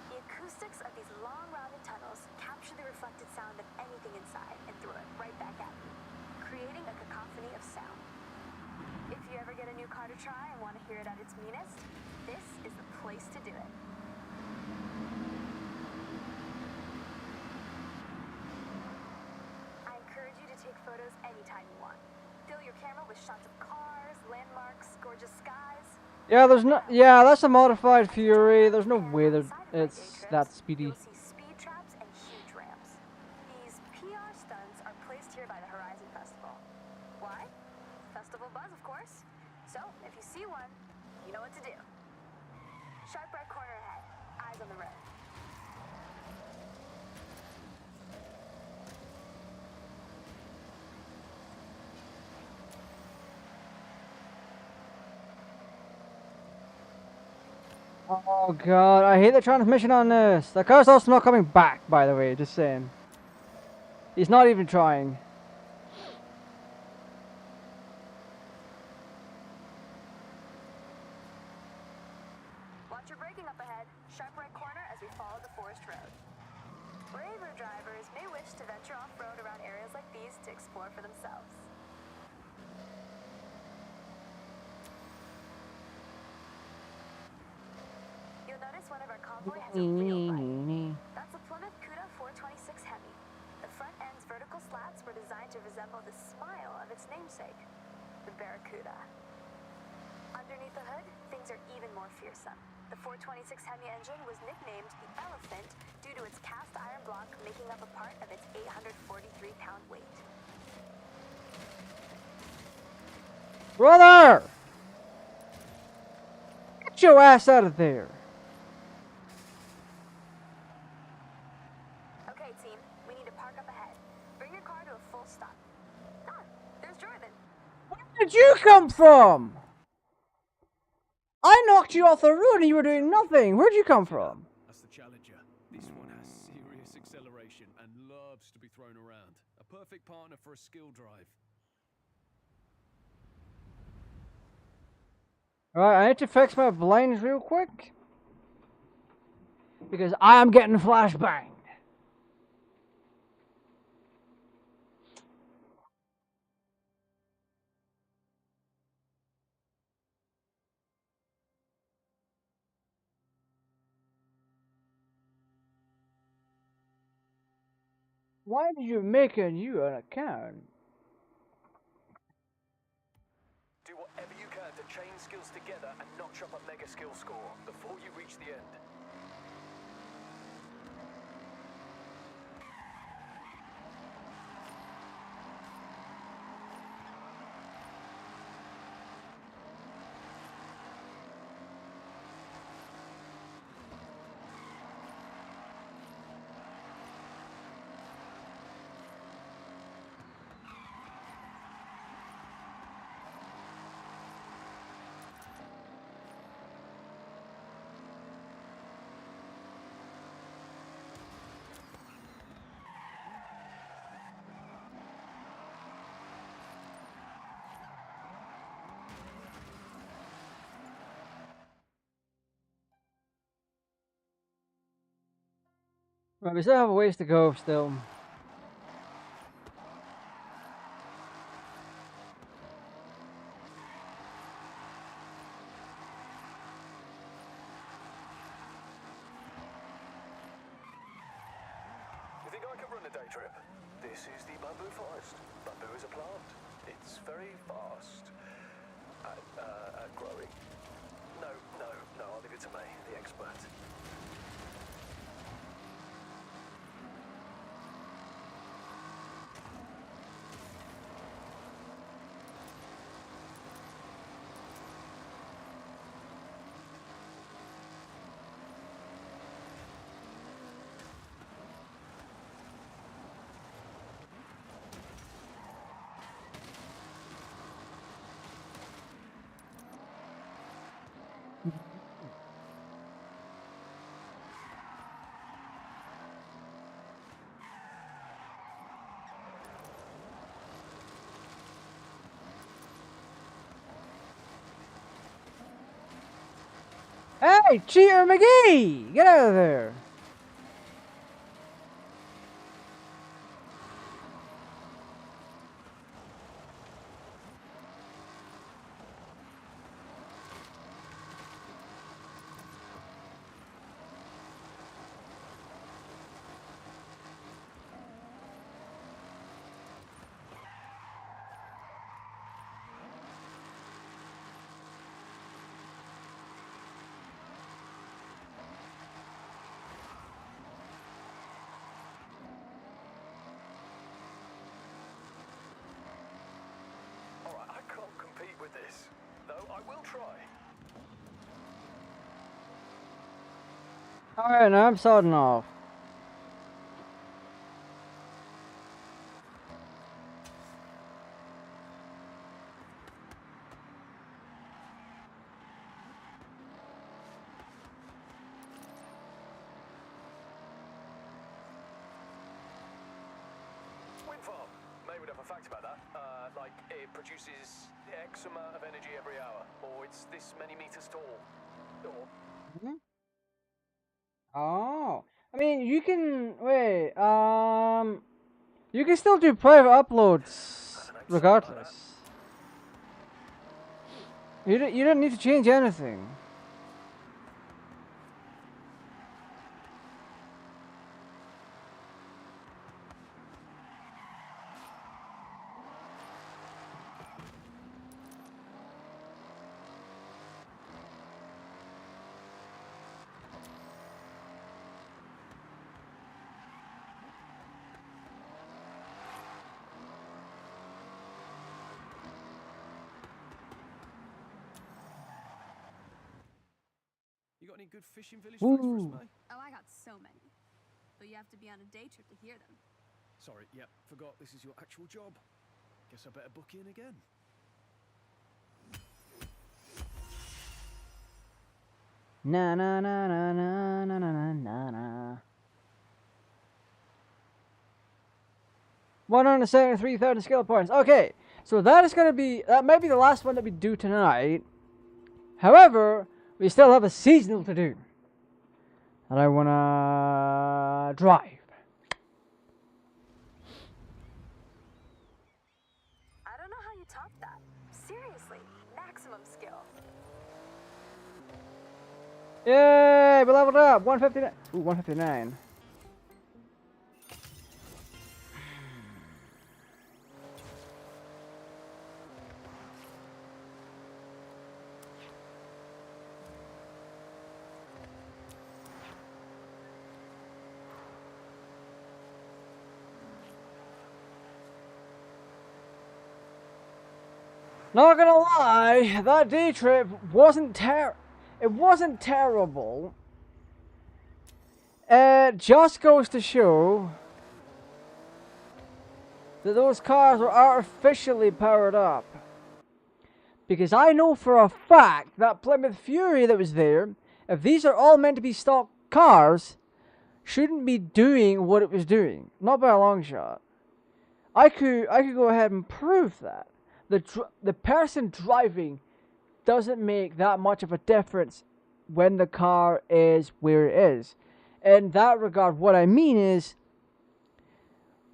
The acoustics of these long, rounded tunnels capture the reflected sound of anything inside and throw it right back at you, creating a cacophony of sound. If you ever get a new car to try and want to hear it at its meanest, this is the place to do it. I encourage you to take photos anytime you want. Fill your camera with shots of cars, landmarks, gorgeous skies. Yeah, there's no. Yeah, that's a modified Fury. There's no way that it's that speedy. You'll see speed traps and huge ramps. These PR stunts are placed here by the Horizon Festival. Why? Festival buzz, of course. So, if you see one, you know what to do. Sharp right corner ahead. Eyes on the road. Oh god, I hate the transmission on this. The car's also not coming back, by the way, just saying. He's not even trying. Watch your braking up ahead. Sharp right corner as we follow the forest road. Braver drivers may wish to venture off-road around areas like these to explore for themselves. You'll notice one of our convoy has a real light. That's a Plymouth Cuda 426 Hemi. The front end's vertical slats were designed to resemble the smile of its namesake, the Barracuda. Underneath the hood, things are even more fearsome. The 426 Hemi engine was nicknamed the Elephant due to its cast iron block making up a part of its 843-pound weight. Brother! Get your ass out of there. Okay, team, we need to park up ahead. Bring your car to a full stop. Ah, there's Jordan. Where did you come from? I knocked you off the road and you were doing nothing. Where'd you come from? That's the Challenger. This one has serious acceleration and loves to be thrown around. A perfect partner for a skill drive. Alright, I need to fix my blinds real quick. Because I am getting flashbanged. Why did you make a new account? Do whatever you can to chain skills together and notch up a mega skill score before you reach the end. Right, we still have a ways to go still. You think I could run a day trip? This is the bamboo forest. Bamboo is a plant. It's very fast at growing. No, I'll leave it to me, the expert. Hey, Cheater McGee! Get out of there! With this, though I will try. Alright, now I'm sodding off. Wind farm. Maybe we'd have a fact about that. Like it produces X amount of energy every hour, or it's this many meters tall, or Hmm? Oh, I mean, you can wait. You can still do private uploads regardless. You don't need to change anything. You got any good fishing village phrase for us, Ooh. mate? Oh, I got so many. But you have to be on a day trip to hear them. Sorry, yep, forgot this is your actual job. Guess I better book in again. Na na na na na na na na na. 173,000 skill points. Okay, so that is gonna be that might be the last one that we do tonight. However, we still have a seasonal to do. And I wanna drive. I don't know how you top that. Seriously, maximum skill. Yay, we leveled up. 159. Ooh, 159. Not gonna lie, that day trip wasn't it wasn't terrible. It just goes to show that those cars were artificially powered up. Because I know for a fact that Plymouth Fury that was there, if these are all meant to be stock cars, shouldn't be doing what it was doing. Not by a long shot. I could go ahead and prove that. The person driving doesn't make that much of a difference when the car is where it is. In that regard, what I mean is,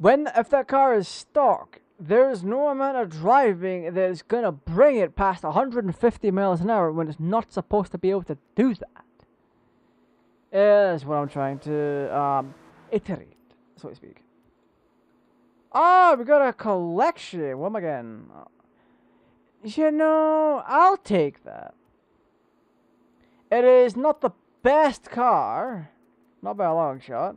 if that car is stock, there's no amount of driving that is going to bring it past 150 miles an hour when it's not supposed to be able to do that. Is what I'm trying to iterate, so to speak. Ah, we got a collection. What am I getting? You know, I'll take that. It is not the best car, not by a long shot,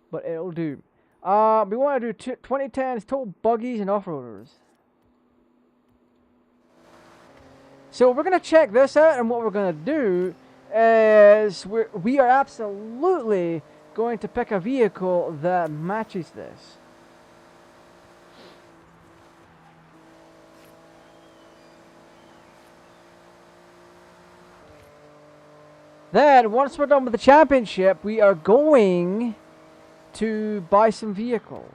but it'll do. We want to do 2010s total buggies and off-roaders. So we're gonna check this out, and what we're gonna do is we are absolutely going to pick a vehicle that matches this. Then, once we're done with the championship, we are going to buy some vehicles.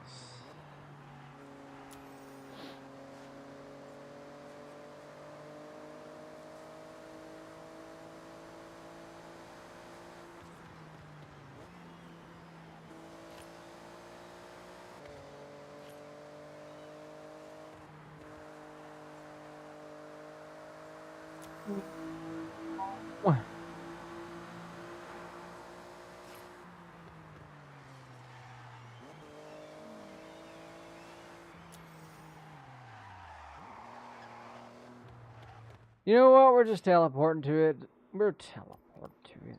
You know what? We're just teleporting to it. We're teleporting to it.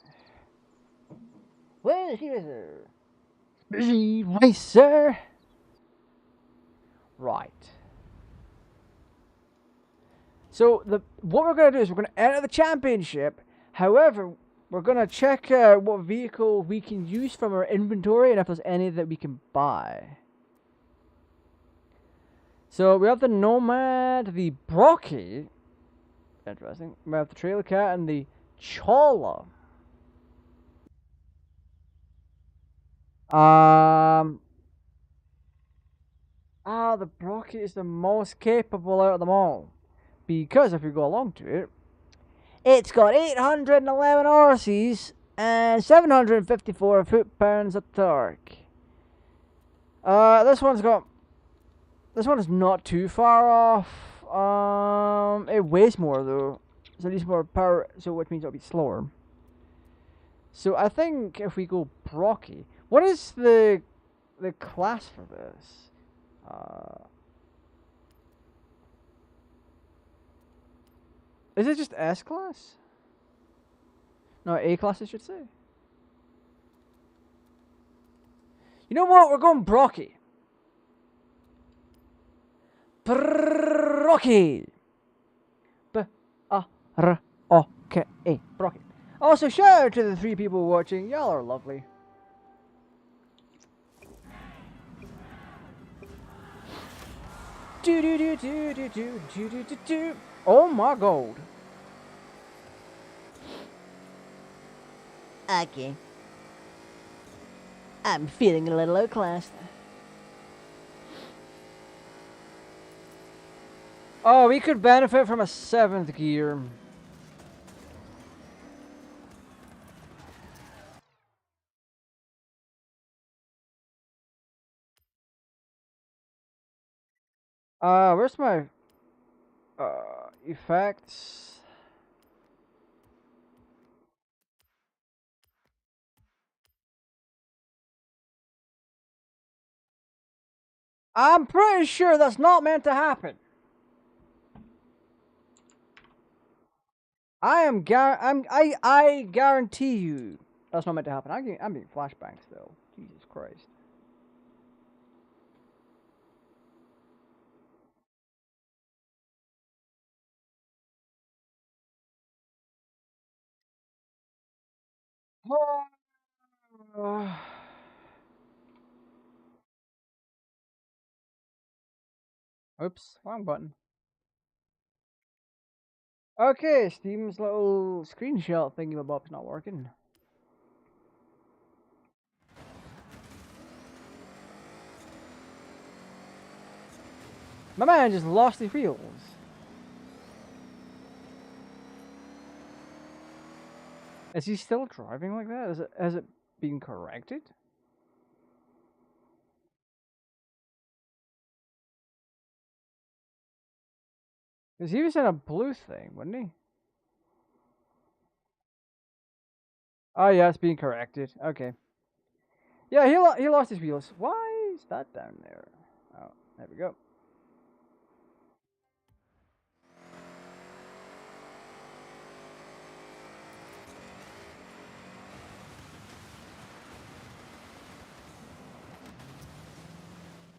Where's here? Busy racer. Right. So what we're gonna do is we're gonna enter the championship. However, we're gonna check what vehicle we can use from our inventory and if there's any that we can buy. So we have the Nomad, the Brocky. Interesting. We have the Trailer Cat and the Chola. The Brocky is the most capable out of them all. Because if you go along to it, It's got 811 horses and 754 foot-pounds of torque. This one's got... This one is not too far off. It weighs more though. So it needs more power, so which means it'll be slower. So I think if we go Brocky... What is the class for this? Is it just S class? No, A class I should say. You know what? We're going Brocky. Brocky. B-A-R-O-K-A. Brocky. Also, shout out to the 3 people watching. Y'all are lovely. Do do do do do do do do do do. Oh my god. Okay. I'm feeling a little outclassed. Oh, we could benefit from a 7th gear. Where's my effects? I'm pretty sure that's not meant to happen. I guarantee you that's not meant to happen. I'm being flashbang still. Jesus Christ. Oops, wrong button. Okay, Steam's little screenshot thingy-mabob's not working. My man just lost his wheels. Is he still driving like that? Has it been corrected? Because he was in a blue thing, wasn't he? Oh yeah, it's being corrected. Okay. Yeah, he lost his wheels. Why is that down there? Oh, there we go.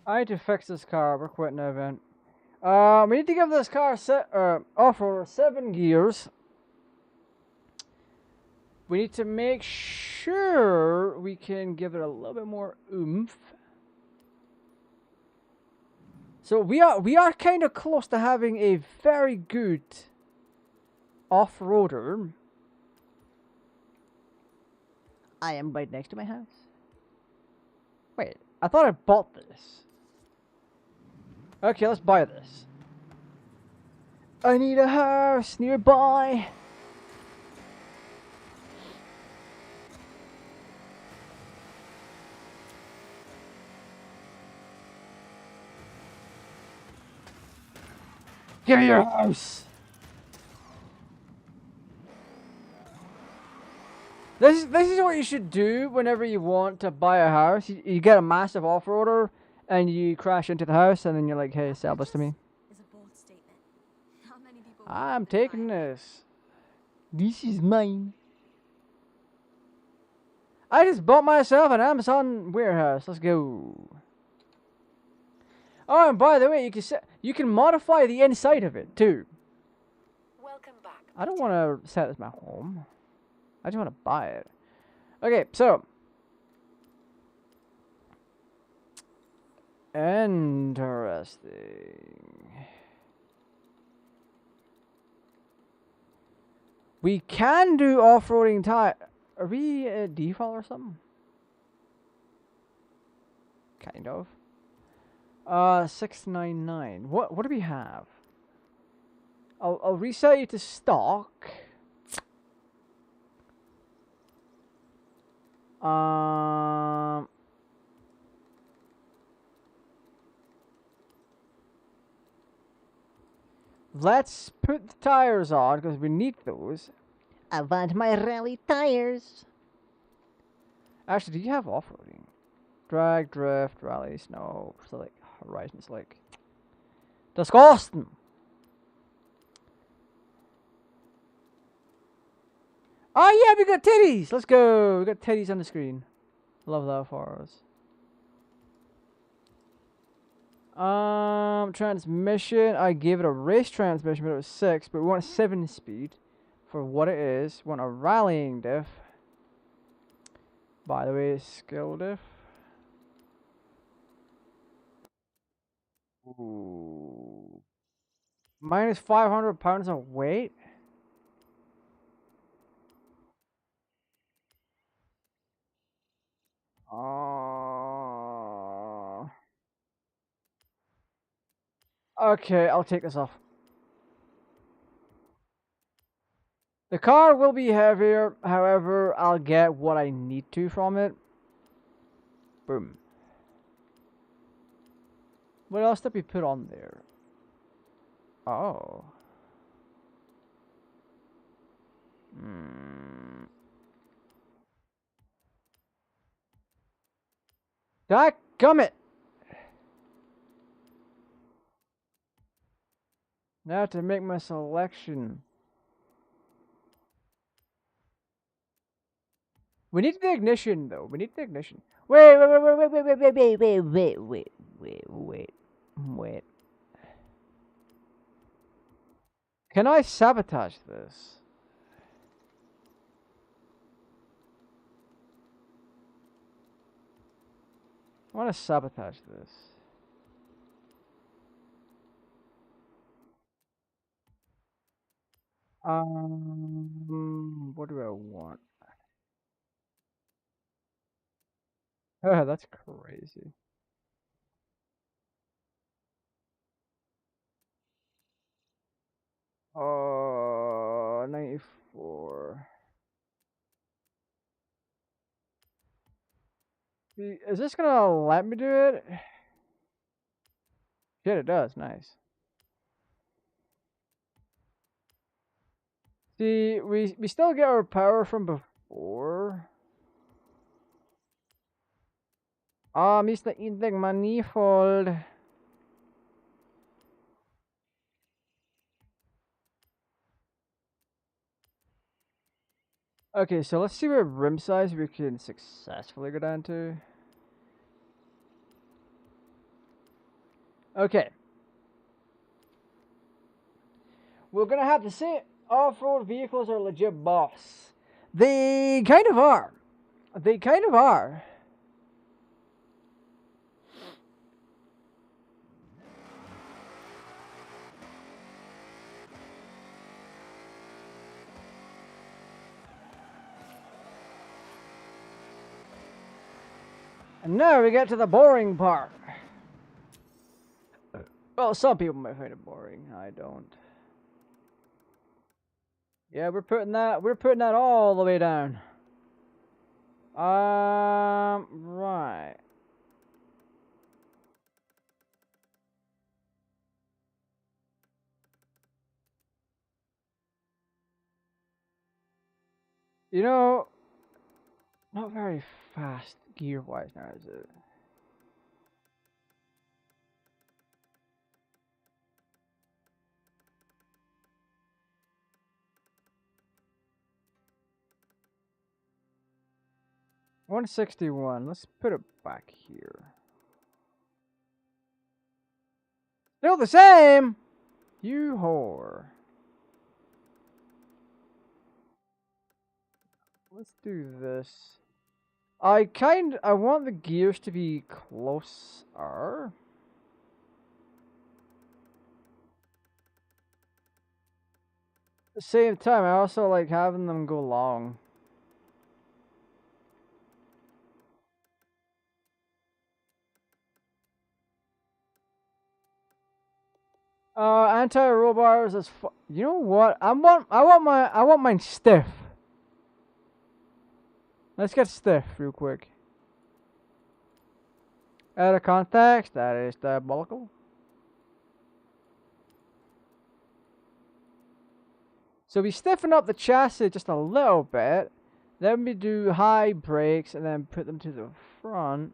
I need to fix this car. We're quitting the event. We need to give this car off-roader 7 gears. We need to make sure we can give it a little bit more oomph. So we are kind of close to having a very good off-roader. I am right next to my house. Wait, I thought I bought this. Okay, let's buy this. I need a house nearby. Give me your house. This is what you should do whenever you want to buy a house. You get a massive off-roader and you crash into the house and then you're like, hey, sell this to me. I'm taking this. This is mine. I just bought myself an Amazon warehouse. Let's go. Oh, and by the way, you can modify the inside of it too. Welcome back. I don't want to set this as my home. I just want to buy it. Okay, so interesting. We can do off-roading tire. Are we at default or something? Kind of. 699. What do we have? I'll reset you to stock. Let's put the tires on because we need those. I want my rally tires. Actually, do you have off-roading? Drag, drift, rally, snow, slick, horizon slick. Disgusting. Oh yeah, we got titties. Let's go. We got titties on the screen. Love that for us. Transmission. I gave it a race transmission, but it was 6. But we want a 7-speed for what it is. We want a rallying diff. By the way, skill diff. Ooh. Minus 500 pounds of weight. Okay, I'll take this off. The car will be heavier, however, I'll get what I need to from it. Boom. What else did we put on there? Oh. Dadgummit! Now to make my selection. We need the ignition though. We need the ignition. Wait. Can I sabotage this? I want to sabotage this. What do I want? Oh, that's crazy. Oh, 94. Is this gonna let me do it? Shit, it does. Nice. See, we still get our power from before. Ah, Mr. Eating Manifold. Okay, so let's see what rim size we can successfully go down to. Okay. We're gonna have to say off-road vehicles are legit boss. They kind of are. They kind of are. And now we get to the boring part. Well, some people might find it boring. I don't. Yeah, we're putting that all the way down. Right. You know, not very fast gear-wise now, is it? $161. Let's put it back here. Still the same! You whore. Let's do this. I want the gears to be closer. At the same time, I also like having them go long. Anti-roll bars is you know what? I want mine stiff. Let's get stiff real quick. Out of context, that is diabolical. So we stiffen up the chassis just a little bit. Then we do high brakes and then put them to the front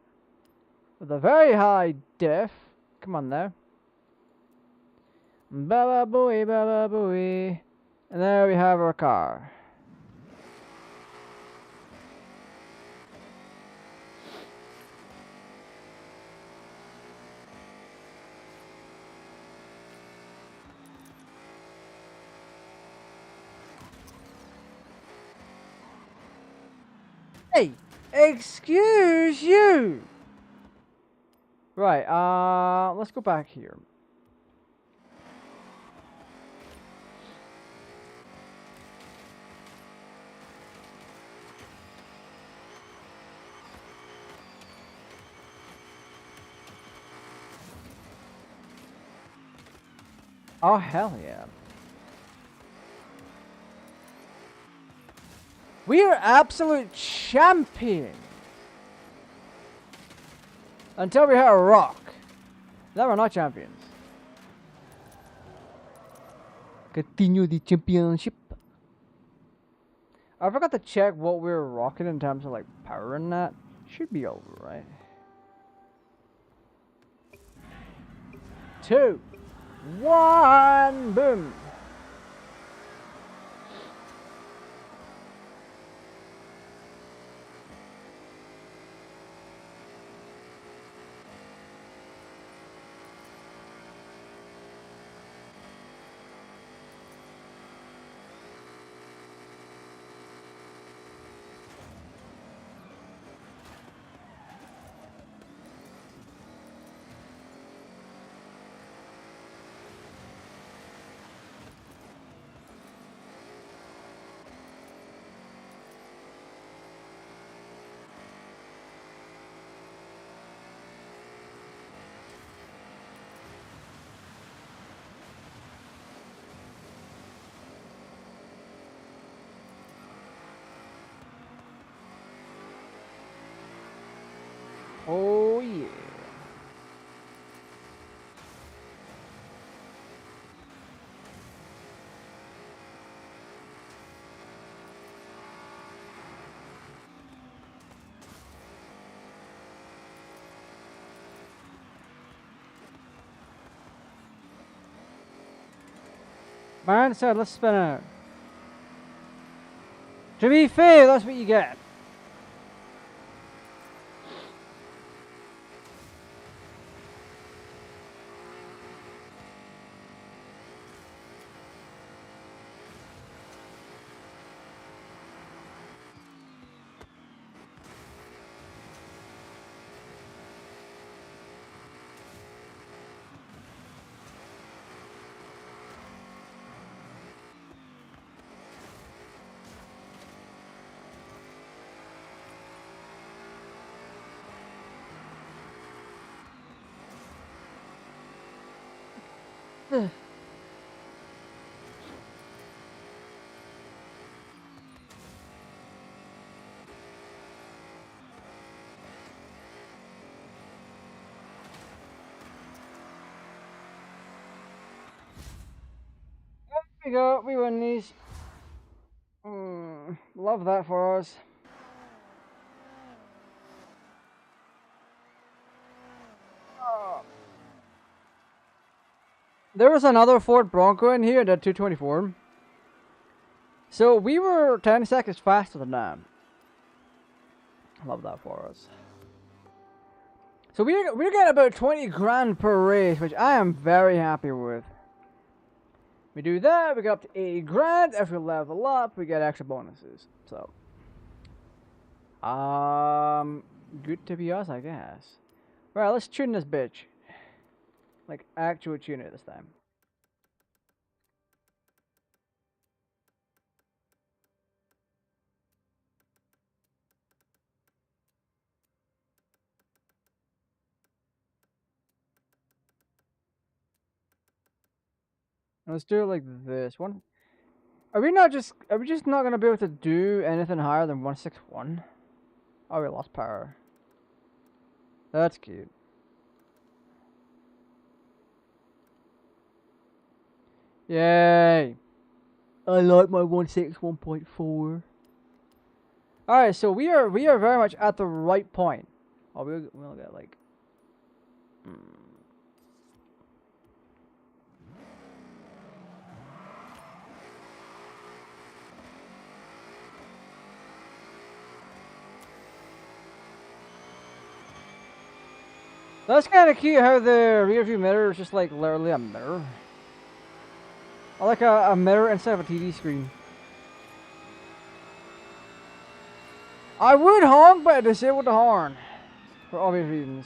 with a very high diff. Come on now. Baba booey, baba booey. And there we have our car. Hey, excuse you. Right, let's go back here. Oh, hell yeah. We are absolute champions. Until we hit a rock. Then we're not champions. Continue the championship. I forgot to check what we were rocking in terms of like power and that. Should be over, right? 2, 1, boom. Oh yeah. Man said, let's spin out. To be fair, that's what you get. There we go, we win these. Love that for us. There was another Ford Bronco in here that 224. So we were 10 seconds faster than them. Love that for us. So we're getting about 20 grand per race, which I am very happy with. We do that, we get up to 80 grand. If we level up, we get extra bonuses. So, good to be us, I guess. Right, let's tune this bitch. Like, actual tune it this time. Let's do it like this one. Are we just not gonna be able to do anything higher than 161? Oh, we lost power. That's cute. Yay! I like my 161.4. Alright, so we are very much at the right point. Oh, we'll get like... That's kind of cute how the rear view mirror is just like literally a mirror. I like a mirror instead of a TV screen. I would honk, but I disabled the horn. For obvious reasons.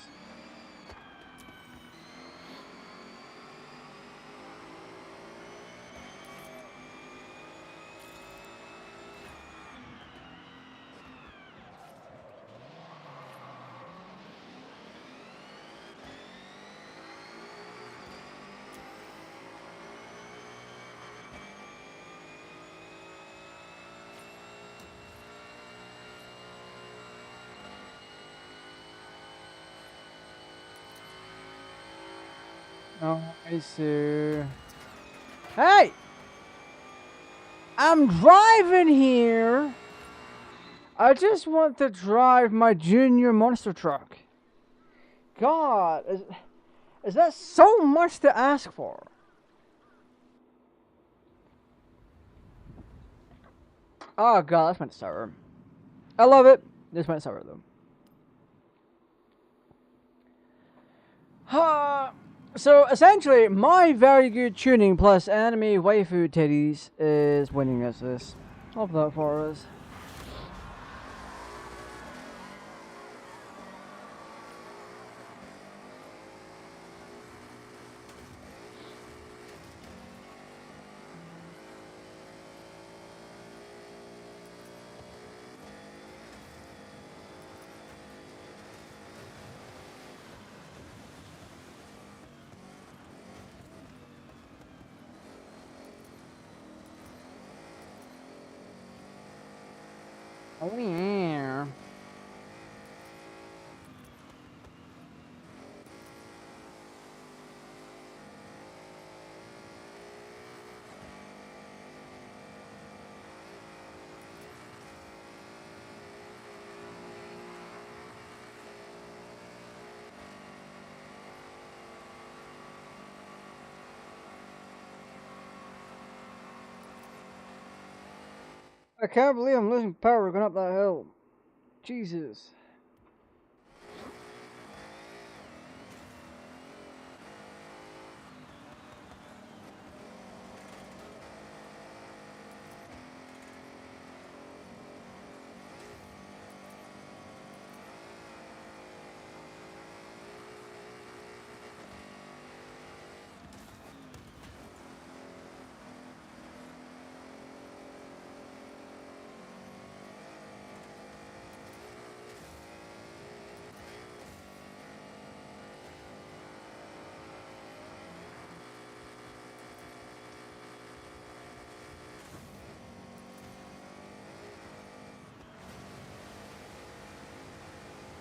Oh, I see. Hey! I'm driving here! I just want to drive my junior monster truck. God, is that so much to ask for? Oh god, that's meant sour. I love it. This went sour though. So essentially, my very good tuning plus anime waifu titties is winning us this. Love that for us. Oh yeah. I can't believe I'm losing power going up that hill. Jesus.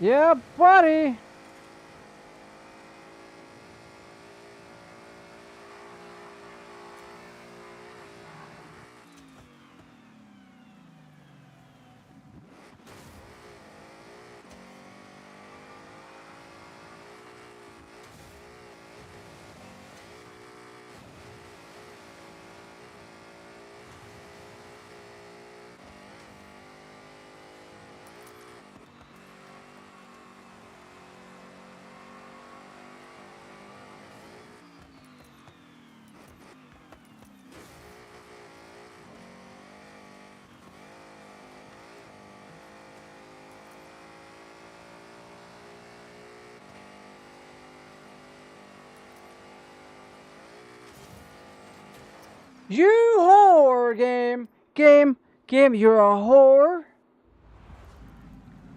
Yeah, buddy. You whore, game. Game, you're a whore.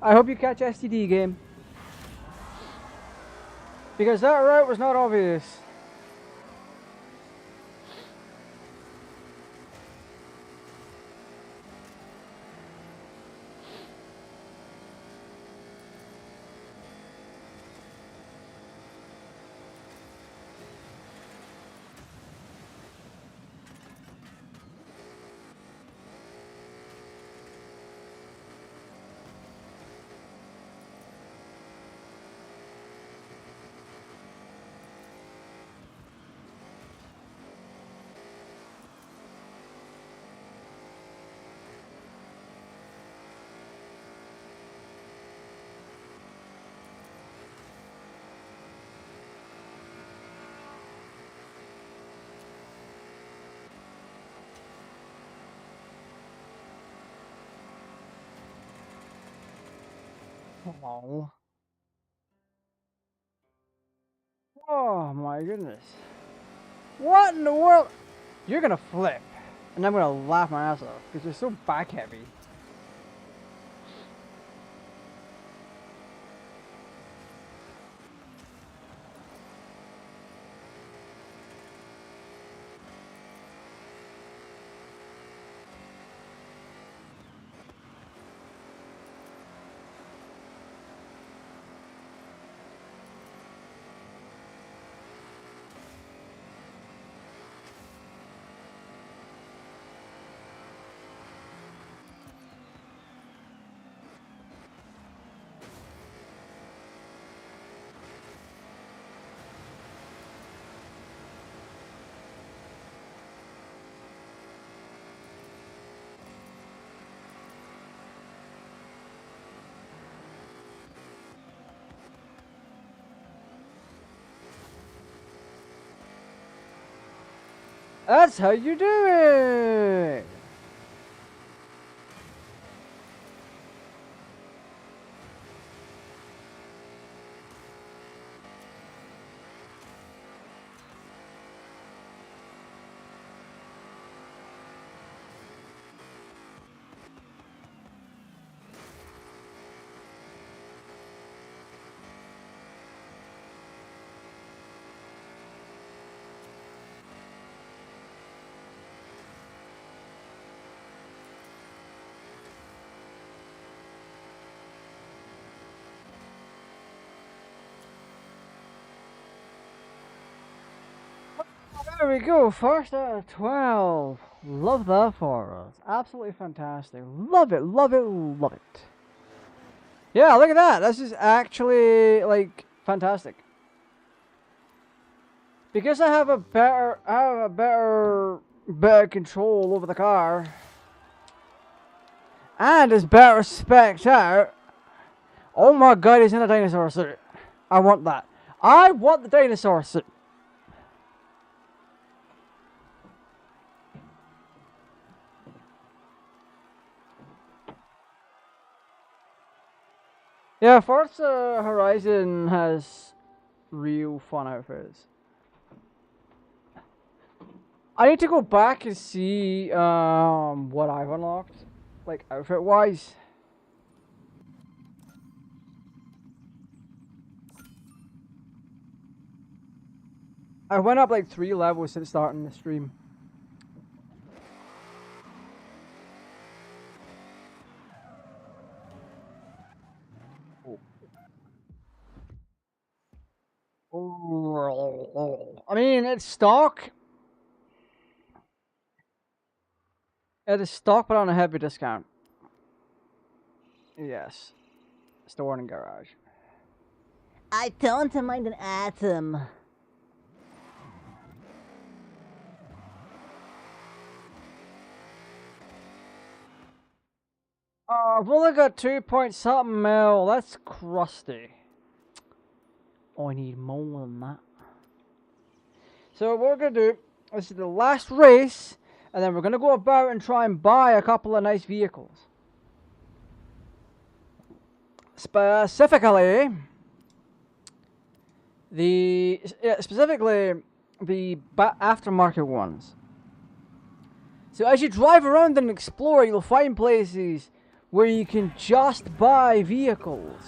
I hope you catch STD, game. Because that route was not obvious. Oh. Oh my goodness. What in the world? You're gonna flip. And I'm gonna laugh my ass off because you're so back heavy. That's how you do it! There we go, first out of 12. Love that for us. Absolutely fantastic. Love it, love it, love it. Yeah, look at that. This is actually, like, fantastic. Because I have a better control over the car. And it's better spec'd out. Oh my god, he's in a dinosaur suit. I want that. I want the dinosaur suit. Yeah, Forza Horizon has real fun outfits. I need to go back and see what I've unlocked, like outfit wise. I went up like 3 levels since starting the stream. I mean, it's stock. It is stock, but on a heavy discount. Yes. Store and garage. I don't mind an atom. I've only got 2 point something mil. That's crusty. Oh, I need more than that. So what we're gonna do, this is the last race, and then we're gonna go about and try and buy a couple of nice vehicles. Specifically, the aftermarket ones. So as you drive around and explore, you'll find places where you can just buy vehicles.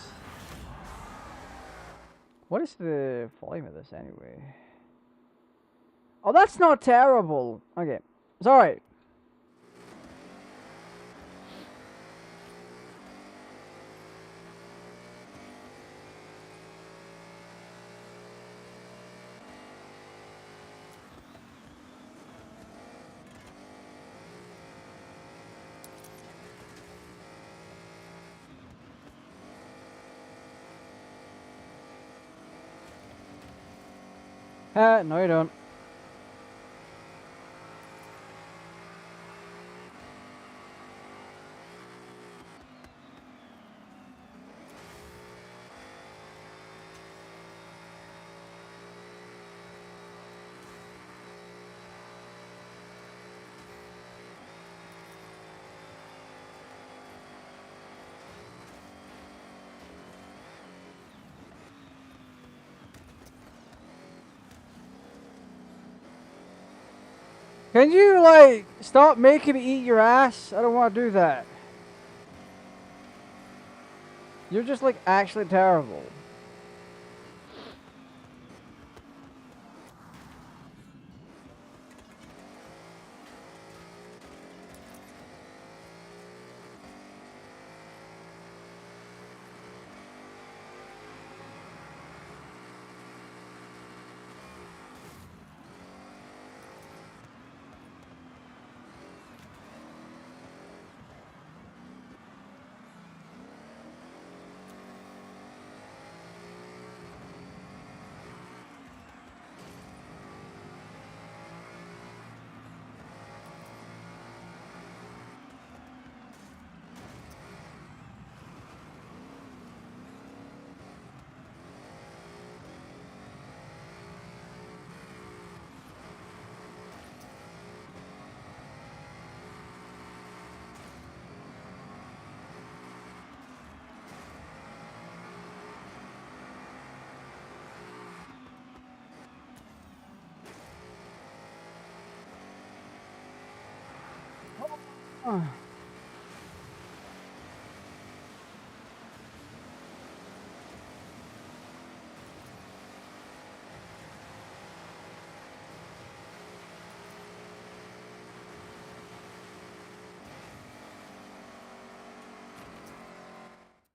What is the volume of this anyway? Oh, that's not terrible. Okay, it's alright. No you don't. Can you, like, stop making me eat your ass? I don't want to do that. You're just, like, actually terrible.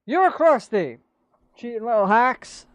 You're crusty! Cheating little hacks.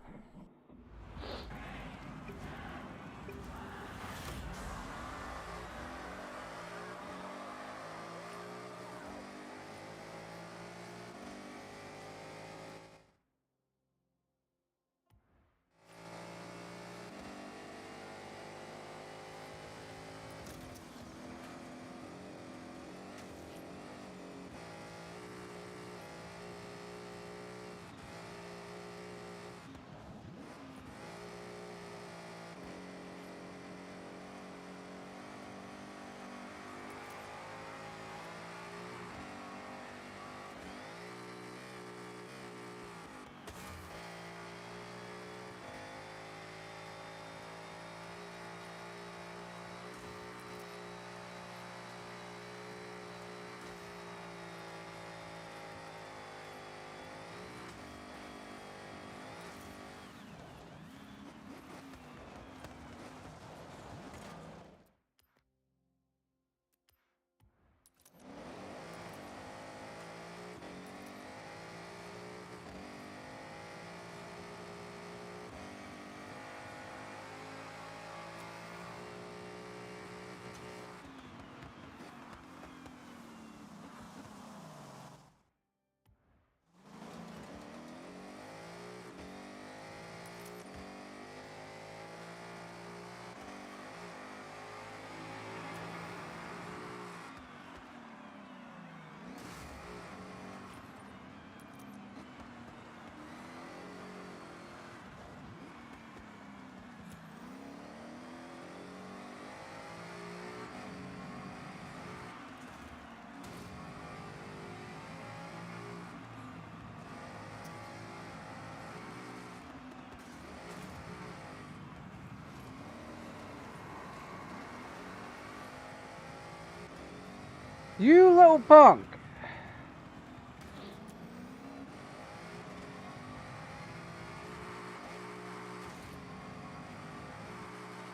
You little punk!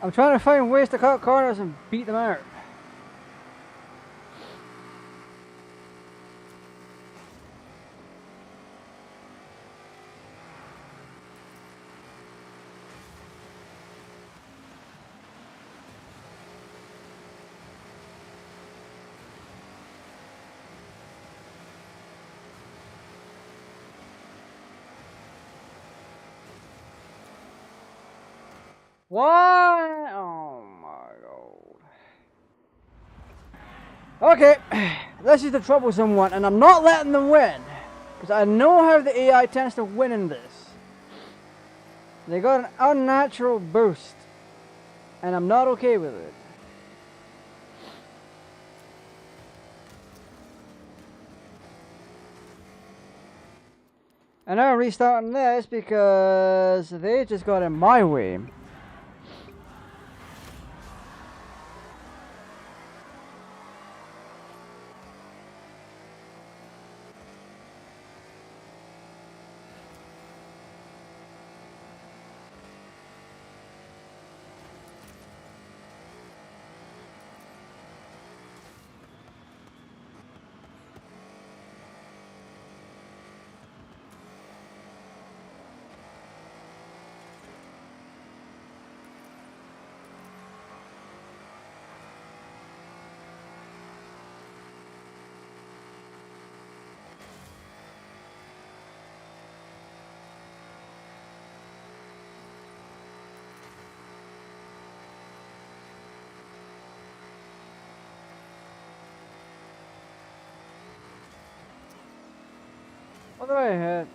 I'm trying to find ways to cut corners and beat them out. Why? Oh my god. Okay, this is the troublesome one, and I'm not letting them win. Because I know how the AI tends to win in this. They got an unnatural boost. And I'm not okay with it. And now I'm restarting this because they just got in my way. What do I hit?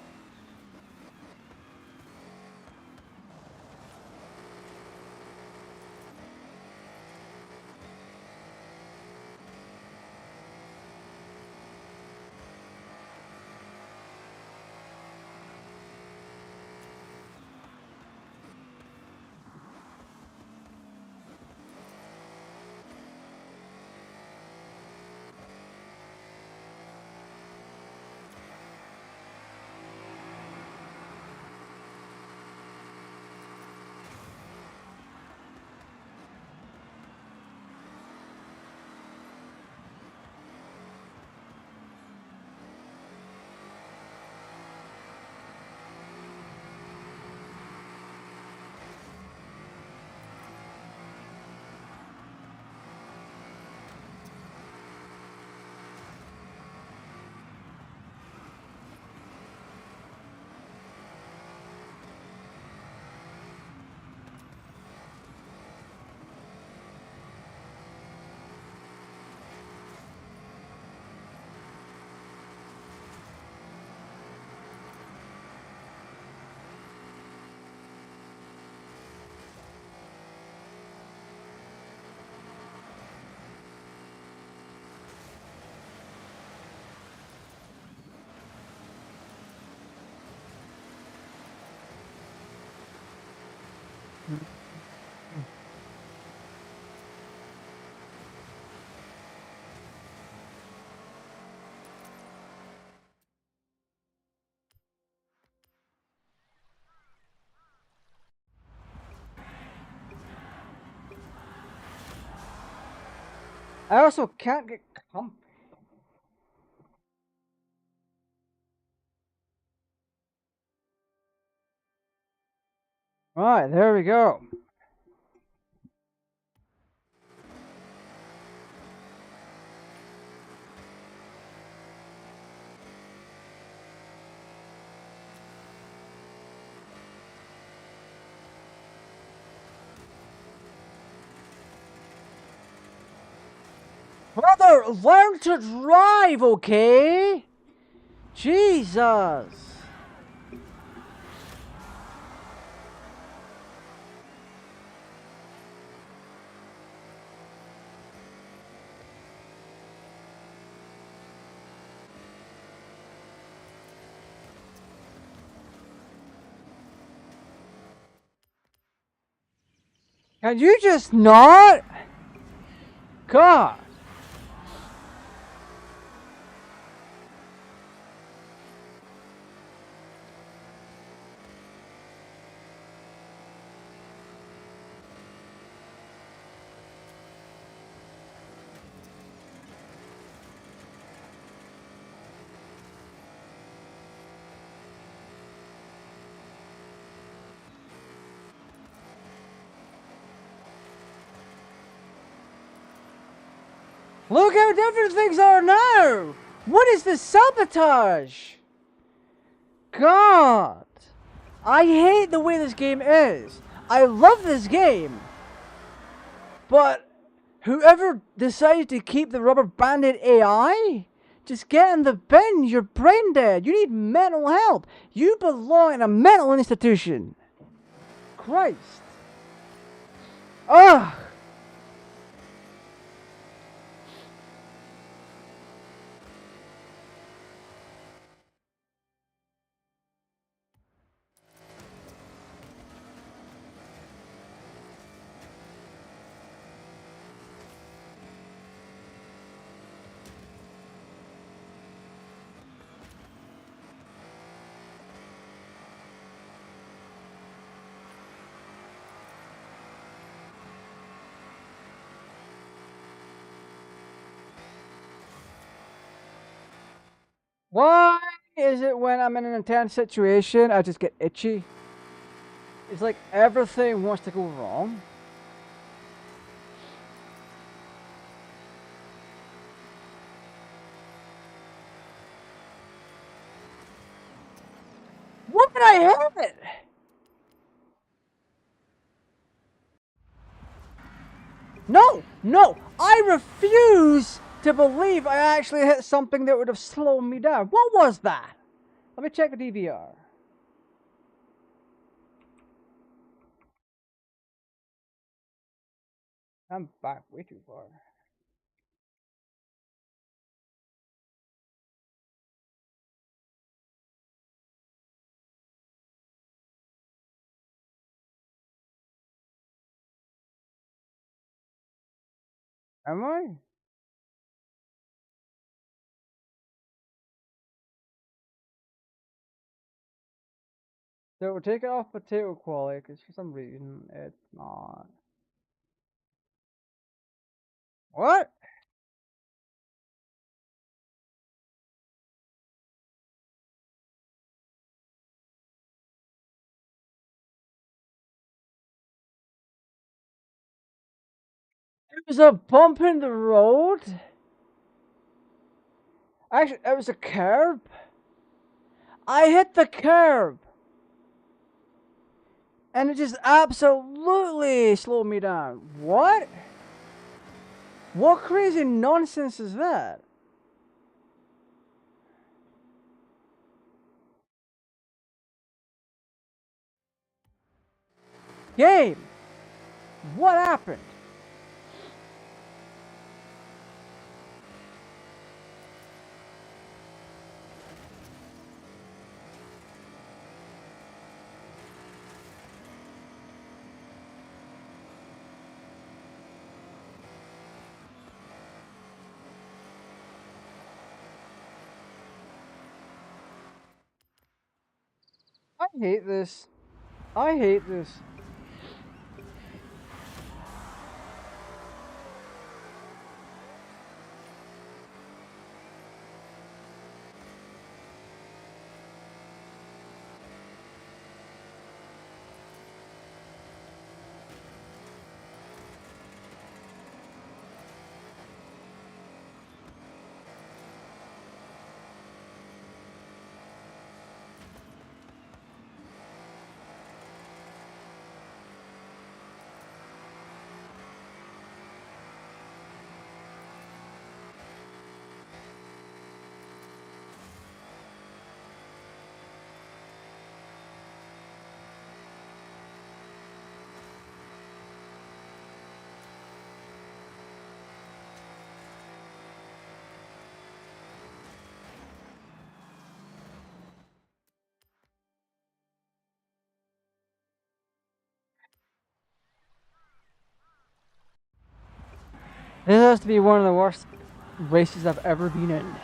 I also can't get comfy. Right, there we go. Brother, learn to drive, okay? Jesus. Can you just not? God. Look how different things are now! What is this sabotage? God! I hate the way this game is. I love this game. But whoever decided to keep the rubber banded AI, just get in the bin. You're brain dead. You need mental help. You belong in a mental institution. Christ. Ugh. Why is it when I'm in an intense situation, I just get itchy? It's like everything wants to go wrong. What did I hit? No, no, I refuse to believe I actually hit something that would have slowed me down. What was that? Let me check the DVR. I'm back way too far. Am I? So we'll take it off potato quality because for some reason it's not. What? It was a bump in the road? Actually, it was a curb. I hit the curb. And it just absolutely slowed me down. What? What crazy nonsense is that? Game! What happened? I hate this. I hate this. This has to be one of the worst races I've ever been in.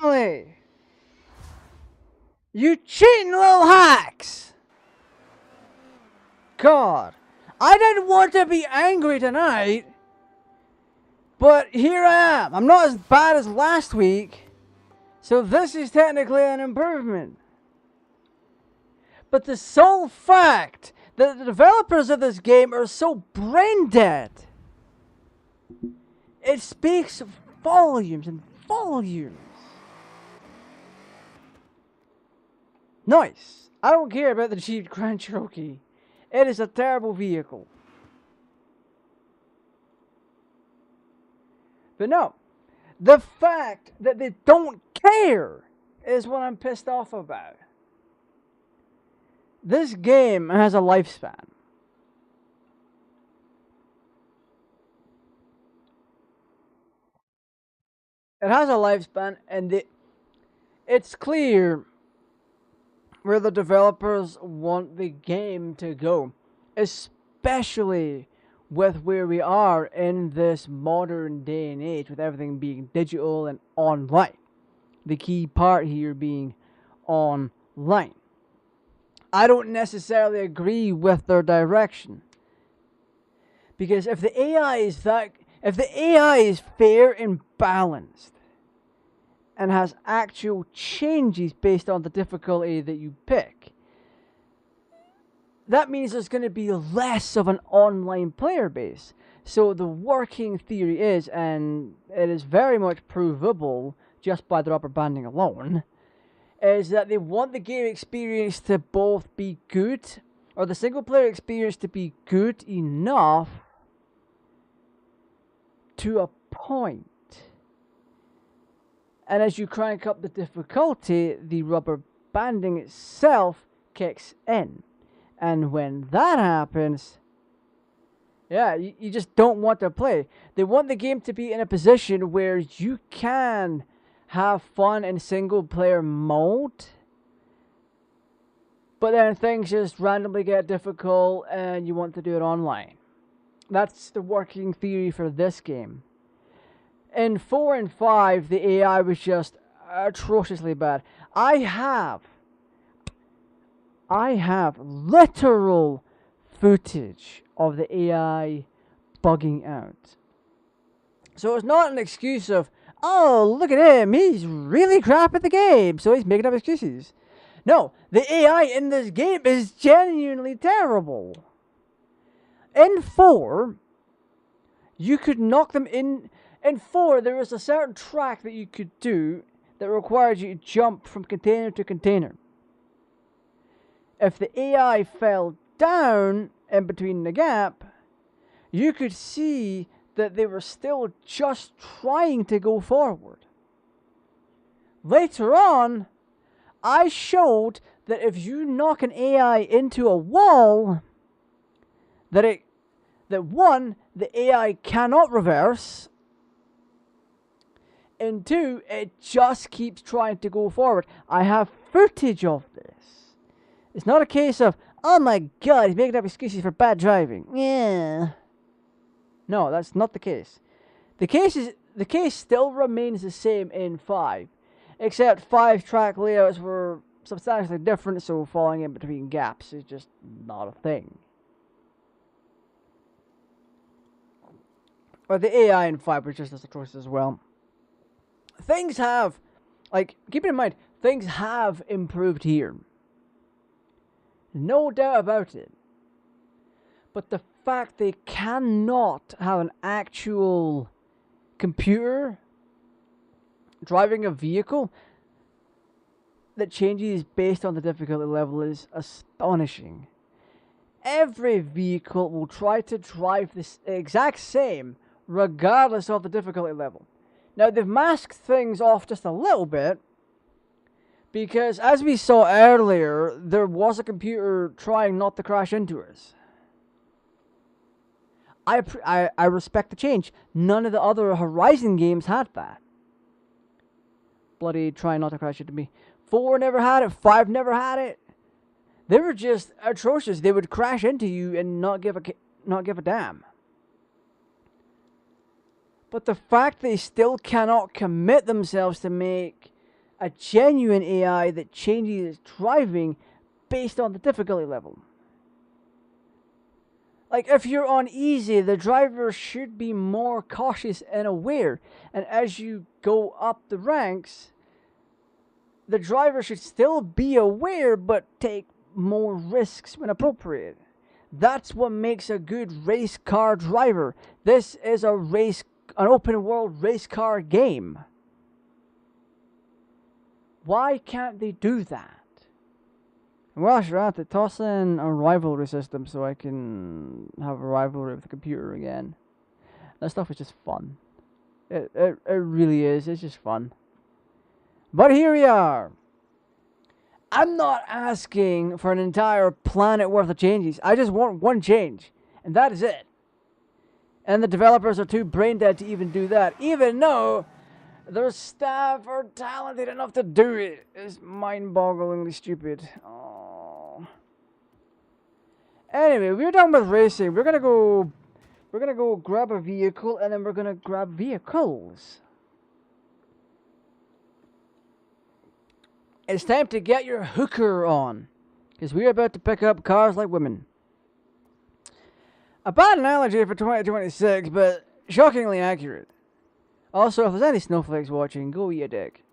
Finally! You cheating little hacks! God, I didn't want to be angry tonight, but here I am. I'm not as bad as last week, so this is technically an improvement. But the sole fact that the developers of this game are so brain dead, it speaks volumes and volumes. Nice. I don't care about the Jeep Grand Cherokee. It is a terrible vehicle. But no, the fact that they don't care is what I'm pissed off about. This game has a lifespan. It has a lifespan, and it's clear where the developers want the game to go, especially with where we are in this modern day and age, with everything being digital and online. The key part here being online. I don't necessarily agree with their direction, because if the AI is fair and balanced and has actual changes based on the difficulty that you pick, that means there's going to be less of an online player base. So the working theory is, and it is very much provable just by the rubber banding alone, is that they want the game experience to both be good, or the single player experience to be good enough to a point. And as you crank up the difficulty, the rubber banding itself kicks in. And when that happens, yeah, you just don't want to play. They want the game to be in a position where you can have fun in single player mode, but then things just randomly get difficult and you want to do it online. That's the working theory for this game. In 4 and 5, the AI was just atrociously bad. I have literal footage of the AI bugging out. So it's not an excuse of, oh, look at him, he's really crap at the game, so he's making up excuses. No, the AI in this game is genuinely terrible. In 4, you could knock them in. In 4, there was a certain track that you could do that required you to jump from container to container. If the AI fell down in between the gap, you could see that they were still just trying to go forward. Later on, I showed that if you knock an AI into a wall, that one, the AI cannot reverse, and 2, it just keeps trying to go forward. I have footage of this. It's not a case of, oh my god, he's making up excuses for bad driving. Yeah. No, that's not the case. The case still remains the same in 5, except 5 track layouts were substantially different, so falling in between gaps is just not a thing. But the AI in 5 was just as atrocious as well. Things have, keep in mind, things have improved here. No doubt about it. But the fact they cannot have an actual computer driving a vehicle that changes based on the difficulty level is astonishing. Every vehicle will try to drive this exact same regardless of the difficulty level. Now, they've masked things off just a little bit, because as we saw earlier, there was a computer trying not to crash into us. I respect the change. None of the other Horizon games had that. Bloody trying not to crash into me. 4 never had it, 5 never had it. They were just atrocious. They would crash into you and not give a damn. But the fact they still cannot commit themselves to make a genuine AI that changes its driving based on the difficulty level. Like, if you're on easy, the driver should be more cautious and aware. And as you go up the ranks, the driver should still be aware, but take more risks when appropriate. That's what makes a good race car driver. This is an open world race car game. Why can't they do that? Well, sure, I have to toss in a rivalry system so I can have a rivalry with the computer again. That stuff is just fun. It really is. It's just fun. But here we are. I'm not asking for an entire planet worth of changes. I just want one change. And that is it. And the developers are too brain dead to even do that. Even though their staff are talented enough to do it. It's mind-bogglingly stupid. Oh. Anyway, we're done with racing. We're gonna go grab a vehicle, and then we're gonna grab vehicles. It's time to get your hooker on, because we're about to pick up cars like women. A bad analogy for 2026, but shockingly accurate. Also, if there's any snowflakes watching, go eat a dick.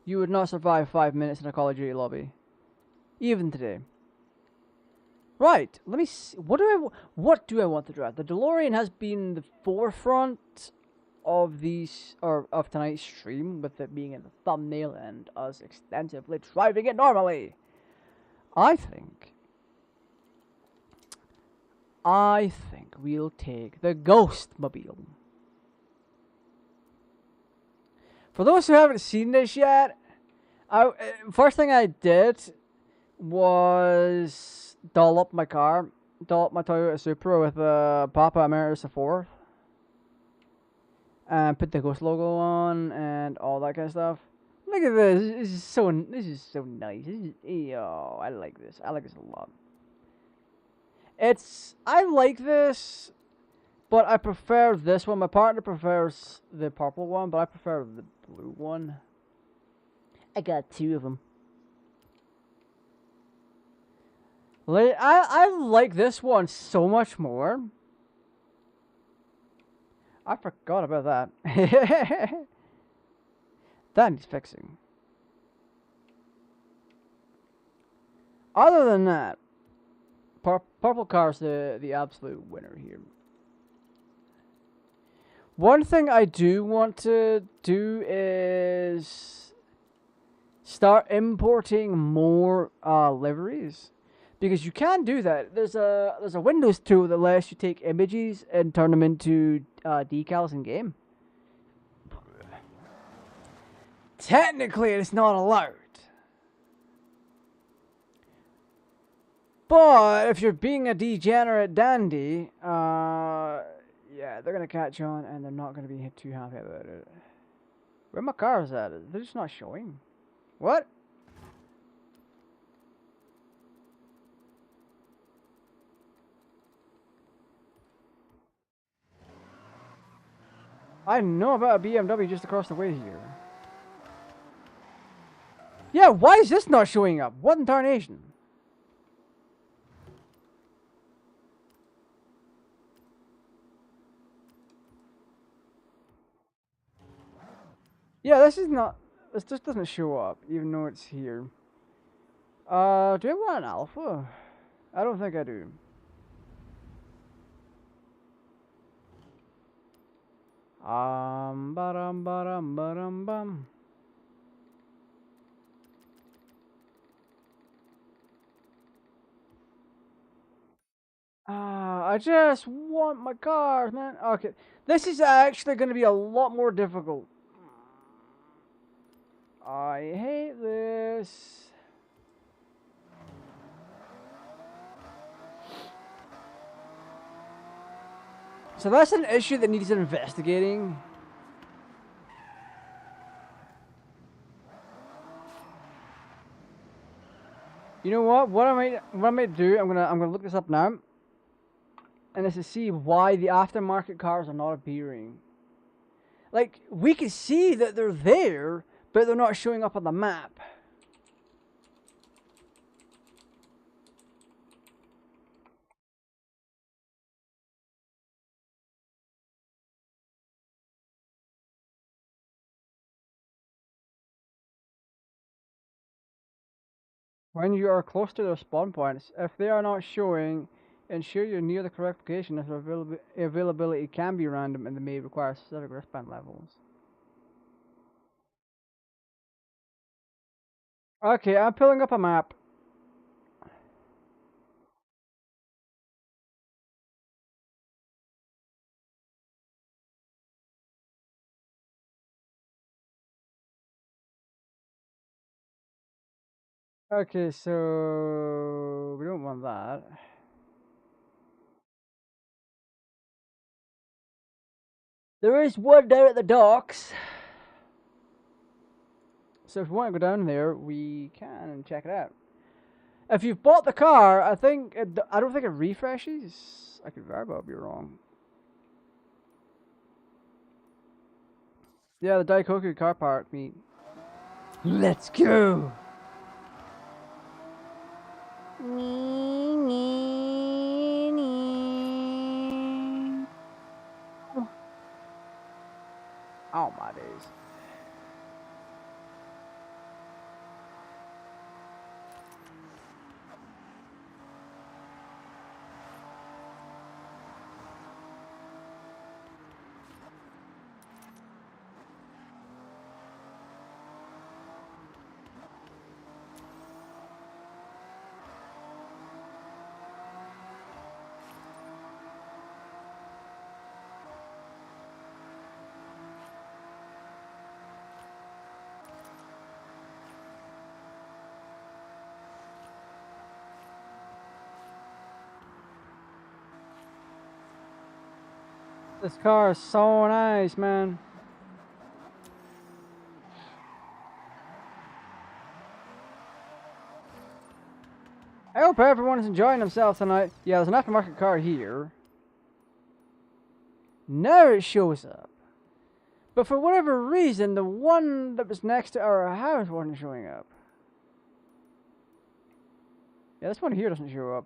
You would not survive 5 minutes in a Call of Duty lobby. Even today. Right, let me see. What do I want to drive? The DeLorean has been the forefront of of tonight's stream, with it being in the thumbnail and us extensively driving it normally. I think we'll take the Ghostmobile. For those who haven't seen this yet, first thing I did was doll up my car, doll up my Toyota Supra with Papa Emeritus IV, and put the Ghost logo on and all that kind of stuff. Look at this. This is so nice. I like this. I like this a lot. I like this, but I prefer this one. My partner prefers the purple one, but I prefer the blue one. I got two of them. I like this one so much more. I forgot about that. That needs fixing. Other than that, purple car's the absolute winner here. One thing I do want to do is start importing more liveries, because you can do that. There's a Windows tool that lets you take images and turn them into decals in game. Technically, it's not allowed. But if you're being a degenerate dandy, yeah, they're gonna catch on, and they're not gonna be too happy about it. Where my cars at? They're just not showing. What? I know about a BMW just across the way here. Yeah, why is this not showing up? What in tarnation? Yeah, this just doesn't show up, even though it's here. Do I want an alpha? I don't think I do. Ba-dum-ba-dum-bum. I just want my cars, man. Okay, this is actually going to be a lot more difficult. I hate this. So that's an issue that needs investigating. You know what? What I might do, I'm gonna look this up now, and this is see why the aftermarket cars are not appearing. Like, we can see that they're there, but they're not showing up on the map. When you are close to their spawn points, if they are not showing, ensure you're near the correct location, as their availability can be random and they may require specific wristband levels. Okay, I'm pulling up a map. Okay, so we don't want that. There is one down at the docks. So if we want to go down there, we can and check it out. If you've bought the car, I don't think it refreshes. I could very well be wrong. Yeah, the Daikoku car park meet. Let's go! Oh my days. This car is so nice, man. I hope everyone is enjoying themselves tonight. Yeah, there's an aftermarket car here. Now it shows up. But for whatever reason, the one that was next to our house wasn't showing up. Yeah, this one here doesn't show up.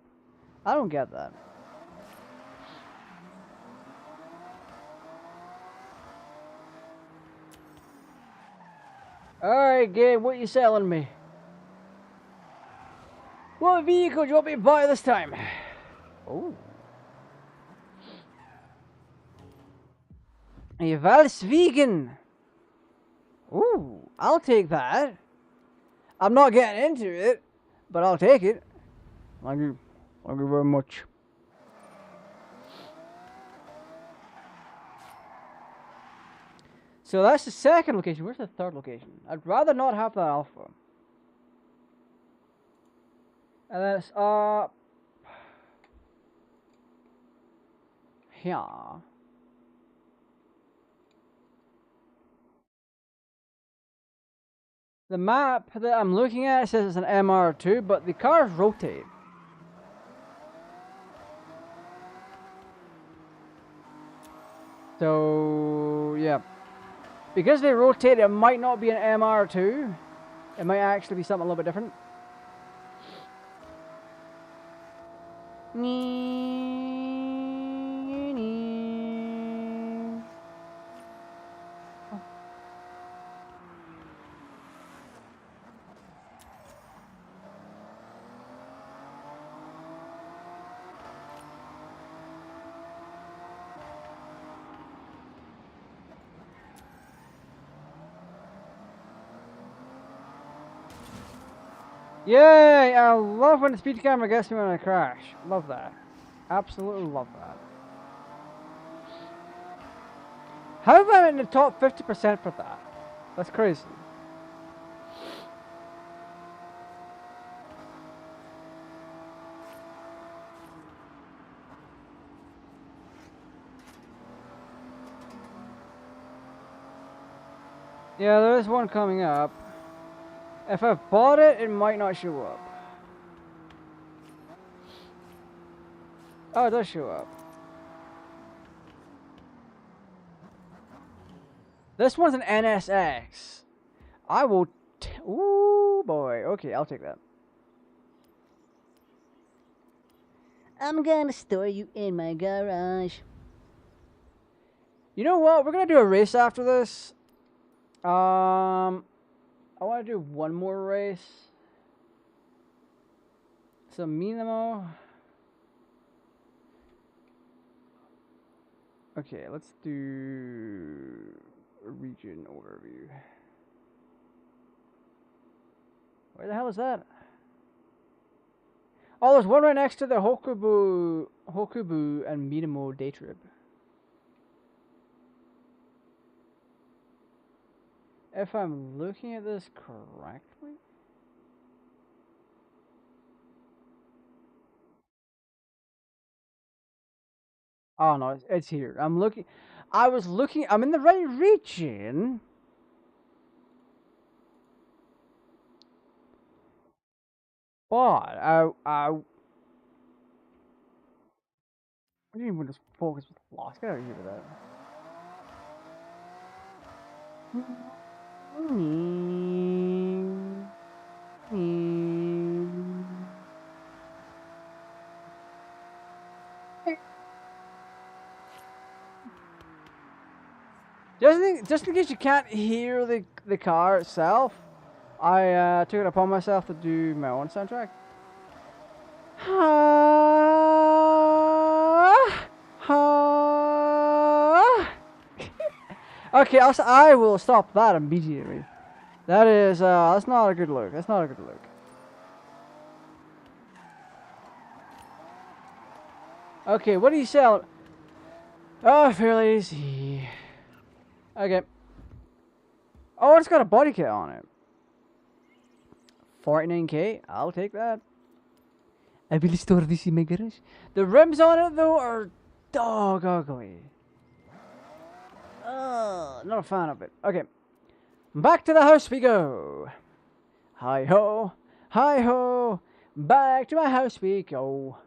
I don't get that. Alright, Gabe, what you selling me? What vehicle do you want me to buy this time? Oh. A Volkswagen. Ooh, I'll take that. I'm not getting into it, but I'll take it. Thank you. Thank you very much. So that's the second location. Where's the third location? I'd rather not have that alpha. And then it's here. The map that I'm looking at says it's an MR2, but the cars rotate. So yeah. Because they rotate, it might not be an MR2. It might actually be something a little bit different. Yay! I love when the speed camera gets me when I crash. Love that. Absolutely love that. How am I in the top 50% for that? That's crazy. Yeah, there is one coming up. If I've bought it, it might not show up. Oh, it does show up. This one's an NSX. I will. Ooh, boy. Okay, I'll take that. I'm gonna store you in my garage. You know what? We're gonna do a race after this. I want to do one more race. So Minimo. Okay, let's do a region overview. Where the hell is that? Oh, there's one right next to the Hokubu and Minimo day trip. If I'm looking at this correctly. Oh no, it's here. I'm looking. I'm in the right region. But I didn't even just focus with lost. Get out of here with that. Just in case you can't hear the car itself, I took it upon myself to do my own soundtrack. Okay, I will stop that immediately. That is, that's not a good look. That's not a good look. Okay, what do you sell? Oh, fairly easy. Okay. Oh, it's got a body kit on it. 49k, I'll take that. I will store this in my garage. The rims on it, though, are dog ugly. Not a fan of it. Okay. Back to the house we go. Hi ho, hi ho. Back to my house we go.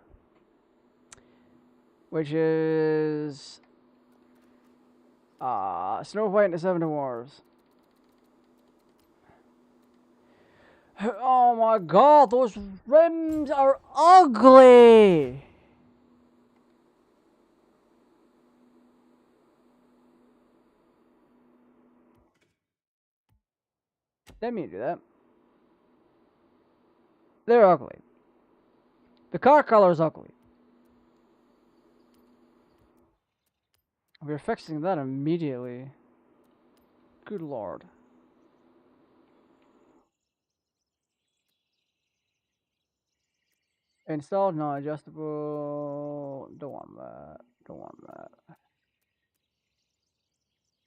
Which is Snow White and the Seven Dwarfs. Oh my god, those rims are ugly. Didn't mean to do that. They're ugly. The car color is ugly. We're fixing that immediately. Good lord. Installed, non-adjustable. Don't want that. Don't want that.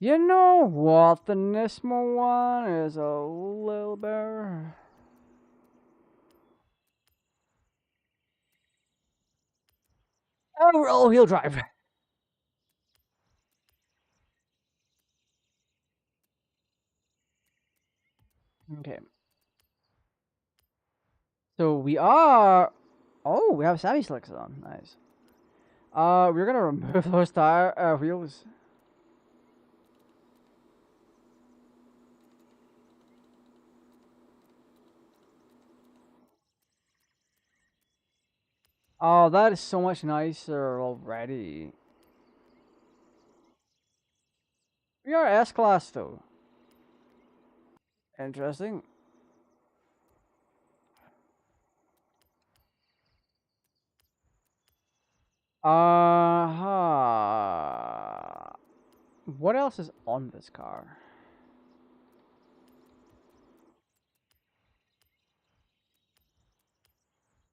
You know what? The Nismo one is a little better. Oh, all-wheel drive. Okay. So we are. Oh, we have Sammy Slicks on. Nice. We're gonna remove those tire wheels. Oh, that is so much nicer already. We are S-Class though. Interesting. Uh-huh. What else is on this car?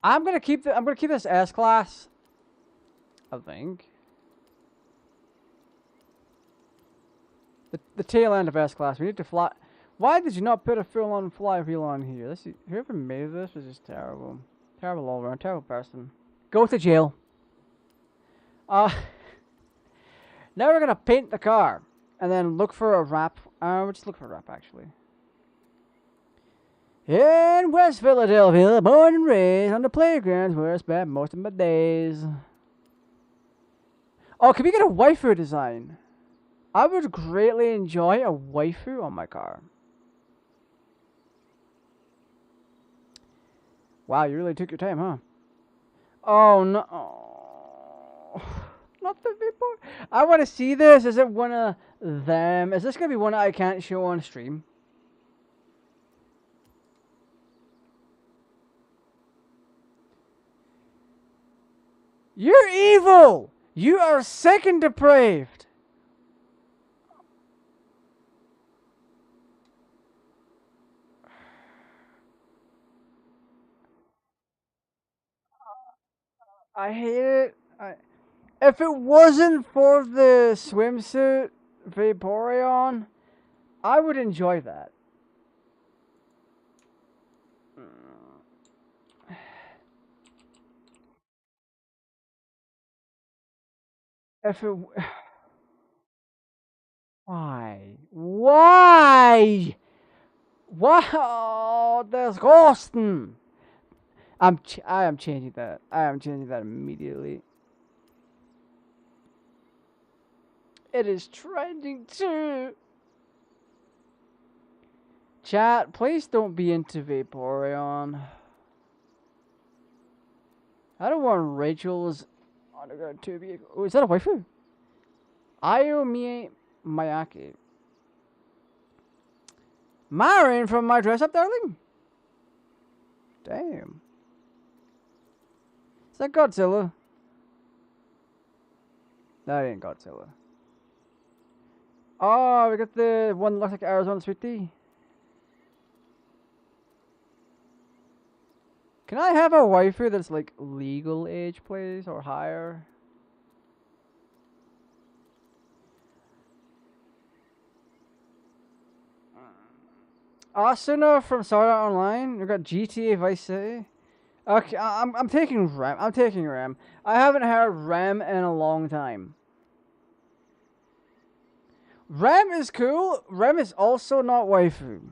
I'm gonna keep this S-Class. I think. The tail end of S-Class. We need to fly. Why did you not put a full-on flywheel on here? Whoever made this was just terrible. Terrible all around. Terrible person. Go to jail. Now we're gonna paint the car. And then look for a wrap. We'll just look for a wrap, actually. In West Philadelphia, born and raised on the playgrounds where I spent most of my days. Oh, can we get a waifu design? I would greatly enjoy a waifu on my car. Wow, you really took your time, huh? Oh no. Oh. Not the people. I want to see this. Is it one of them? Is this going to be one I can't show on stream? You're evil! You are sick and depraved! I hate it. If it wasn't for the swimsuit Vaporeon, I would enjoy that. If it... Why? Why? Wow, disgusting! I am changing that. I am changing that immediately. It is trending too. Chat, please don't be into Vaporeon. I don't want Rachel's underground 2 vehicle. Oh, is that a waifu? Ayo Miyake. Marion from My Dress Up Darling? Damn. Is that Godzilla? That ain't Godzilla. Oh, we got the one that looks like Arizona Sweetie. Can I have a waifu that's like legal age, please, or higher? Asuna from Sword Art Online. We got GTA Vice City. Okay, I'm taking Rem. I'm taking Rem. I haven't heard Rem in a long time. Rem is cool. Rem is also not waifu.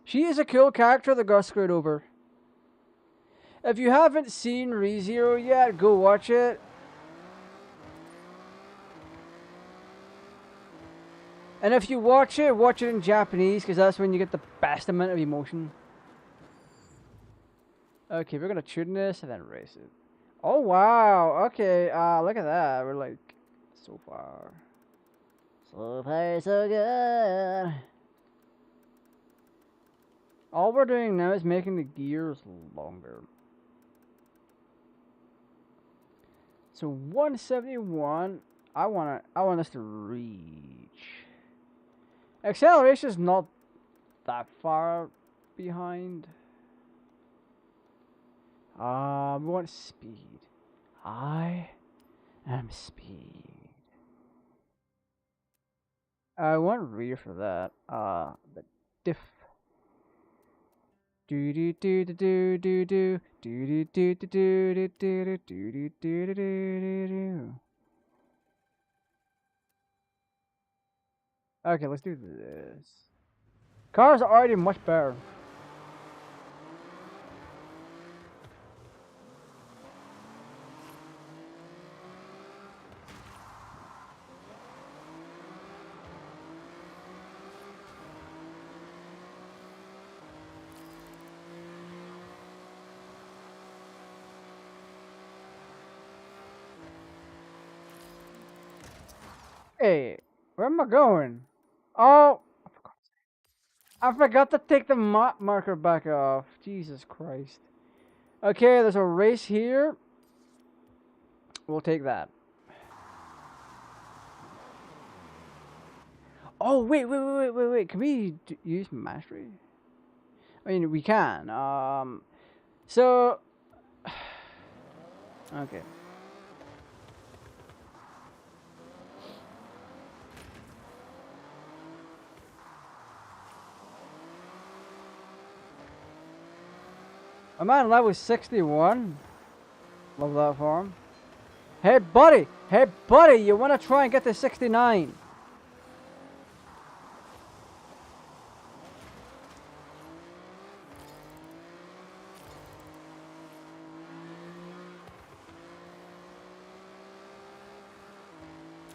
She is a cool character that got screwed over. If you haven't seen ReZero yet, go watch it. And if you watch it in Japanese, because that's when you get the best amount of emotion. Okay, we're gonna tune this and then race it. Oh wow, okay, look at that. We're like, so far. So far, so good. All we're doing now is making the gears longer. So 171, I want us to reach. Acceleration is not that far behind. We want speed. I am speed. I want rear for that. But diff. Do do do do do do do do do do do do do do do do do. Okay, let's do this. Cars are already much better. Hey, where am I going? Oh, I forgot to take the marker back off. Jesus Christ. Okay, there's a race here. We'll take that. Oh, wait. Can we use mastery? I mean, we can. So... Okay. I'm at level 61. Love that for him. Hey buddy, you want to try and get to 69?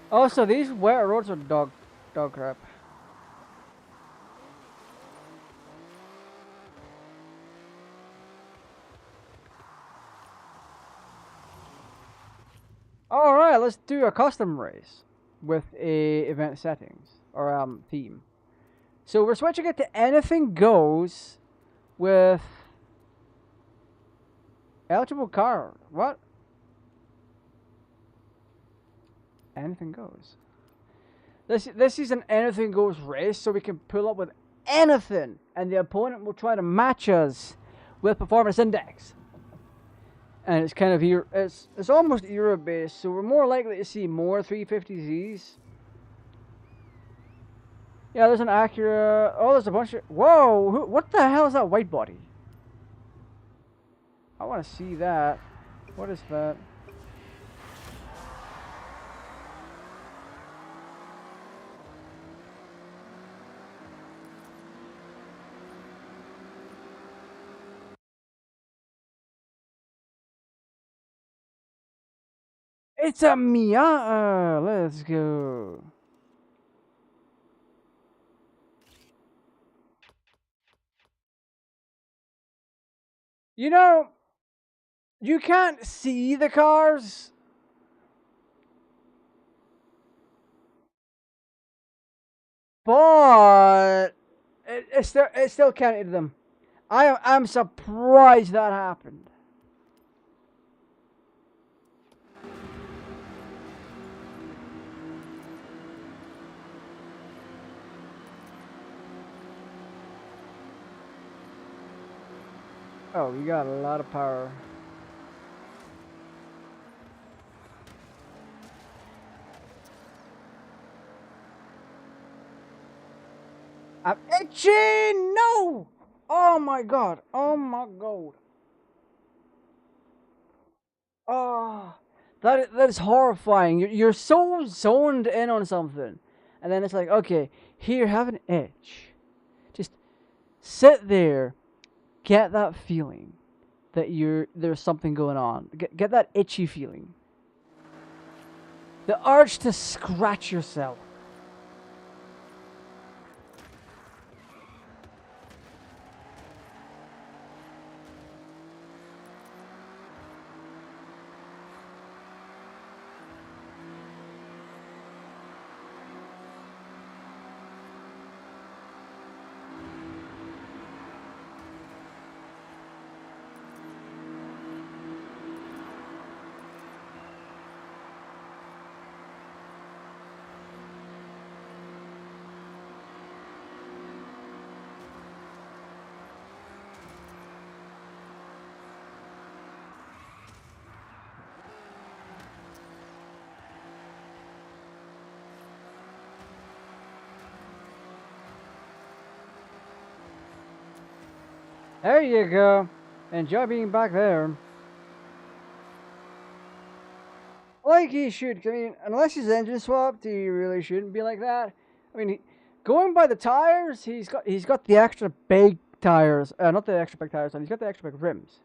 Oh, so these wet roads are dog crap. All right, let's do a custom race with a event settings or theme. So we're switching it to anything goes with eligible car. What? Anything goes. This is an anything goes race, so we can pull up with anything, and the opponent will try to match us with performance index. And it's kind of it's almost era based, so we're more likely to see more 350Zs. Yeah, there's an Acura. Oh, there's a bunch of. Whoa! What the hell is that white body? I want to see that. What is that? It's a Miata! Let's go. You know, you can't see the cars. But it still counted them. I'm surprised that happened. Oh, we got a lot of power. I'm itching! No! Oh my god! Oh my god! Oh, that is horrifying. You're so zoned in on something, and then it's like, okay, here, have an itch. Just sit there, get that feeling that there's something going on. Get that itchy feeling. The urge to scratch yourself. There you go. Enjoy being back there. Like he should. I mean, unless his engine swapped, he really shouldn't be like that. I mean, going by the tires, he's got the extra big tires. Not the extra big tires, he's got the extra big rims,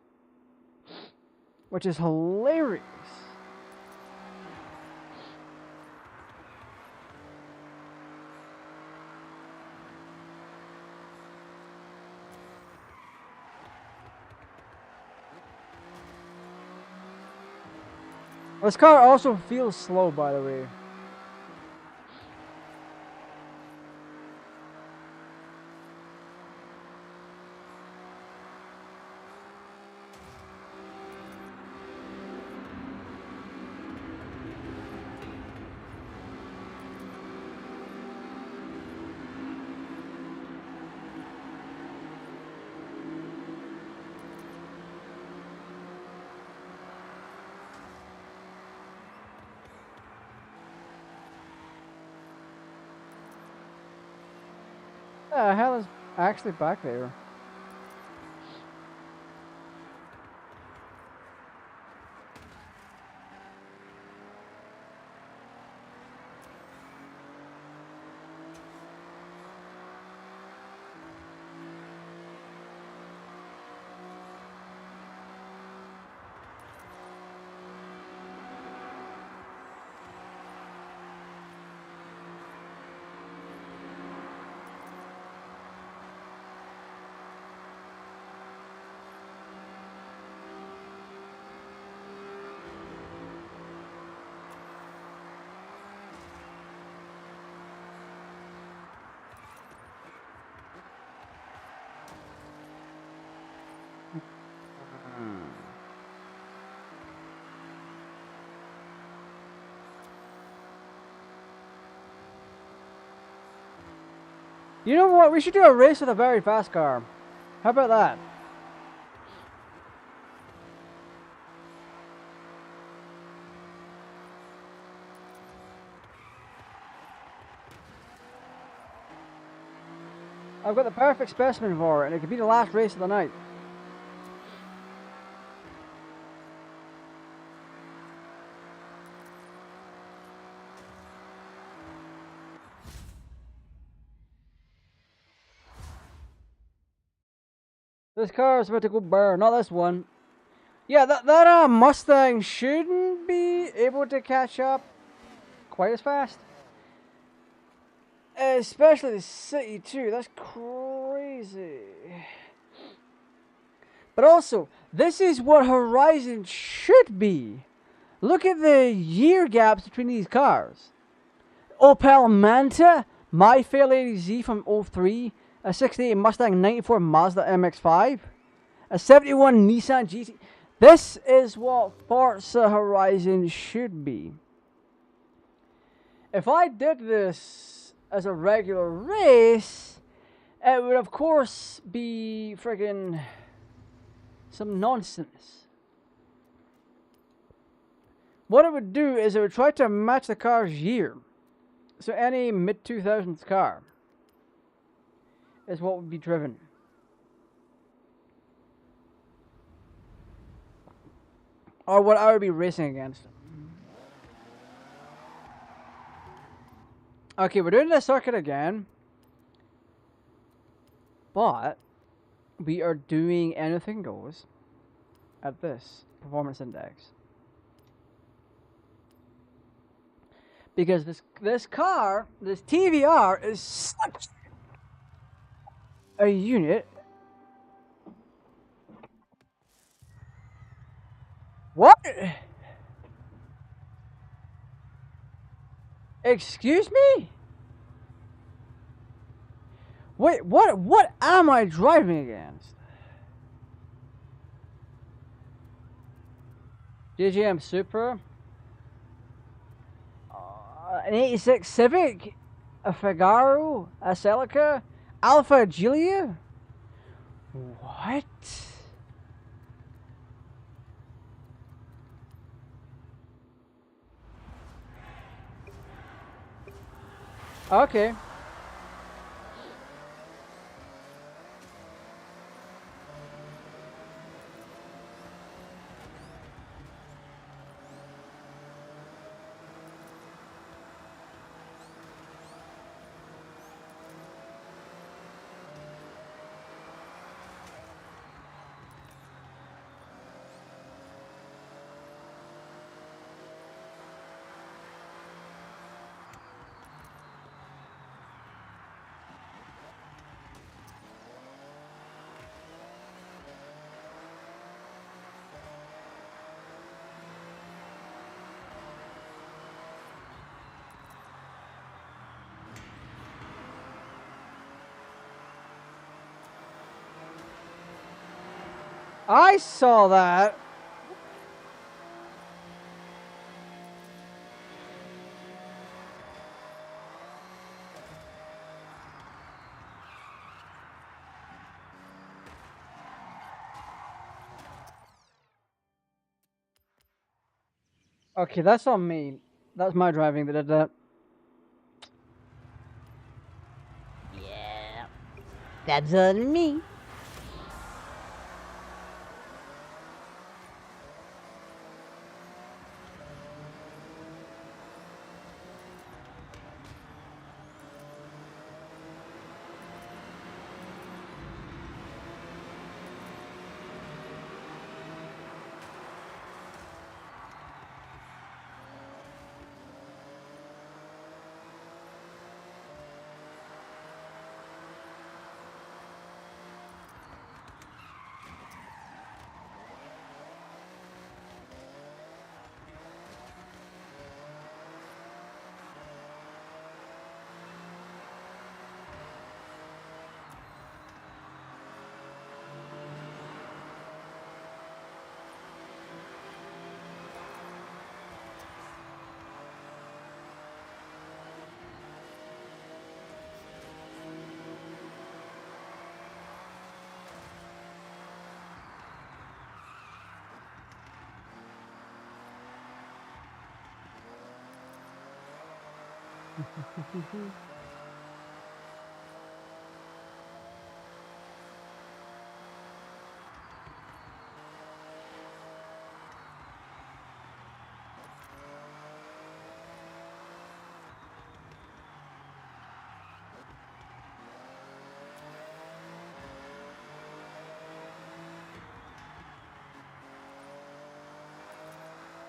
which is hilarious. This car also feels slow, by the way. The hell is actually back there? You know what? We should do a race with a very fast car. How about that? I've got the perfect specimen for it, and it could be the last race of the night. This car is about to go burn, not this one. Yeah, that Mustang shouldn't be able to catch up quite as fast. Especially the city too, that's crazy. But also, this is what Horizon should be. Look at the year gaps between these cars. Opel Manta, My Fair Lady Z from 03, a 68 Mustang 94 Mazda MX-5, a 71 Nissan GT. This is what Forza Horizon should be. If I did this as a regular race, it would of course be friggin' some nonsense. What it would do is it would try to match the car's year. So any mid-2000s car is what would be driven. Or what I would be racing against. Okay, we're doing this circuit again. But we are doing anything goes at this performance index. Because this car, this TVR, is such a unit. What? Excuse me? Wait, what am I driving against? GGM Supra? An 86 Civic? A Figaro? A Celica? Alpha Giulia? What? Okay. I saw that. Okay, that's on me. That's my driving that did that. Yeah. That's on me.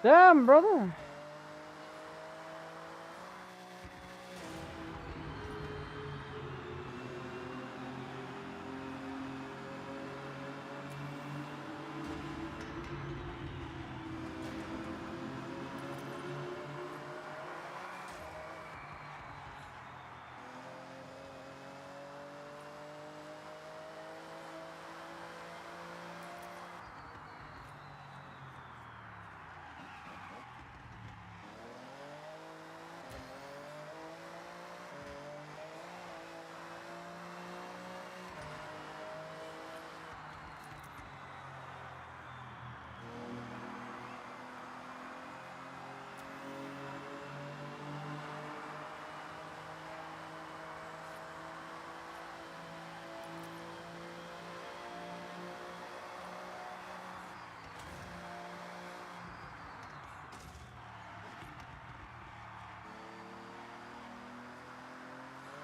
Damn, brother.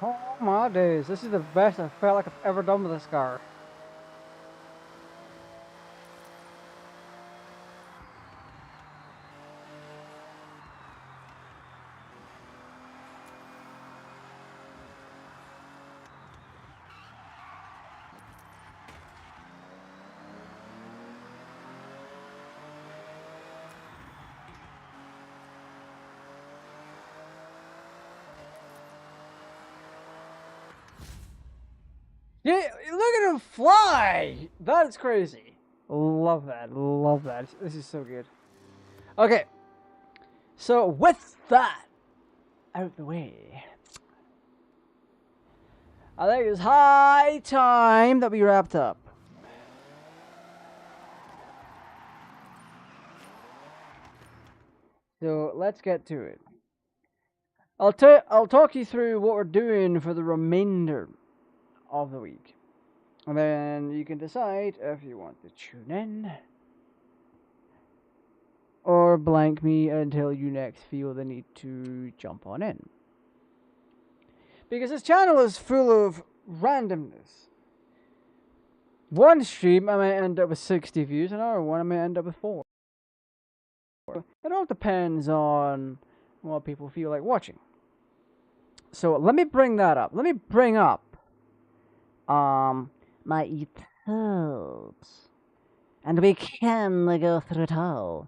Oh my days, this is the best I felt like I've ever done with this car. Yeah, look at him fly! That's crazy. Love that, love that. This is so good. Okay, so with that out of the way, I think it's high time that we wrapped up. So let's get to it. I'll talk you through what we're doing for the remainder of the week, and then you can decide if you want to tune in or blank me until you next feel the need to jump on in. Because this channel is full of randomness. One stream I might end up with 60 views, another one I might end up with 4. It all depends on what people feel like watching. So let me bring that up. Let me bring up my YouTubes. And we can go through it all.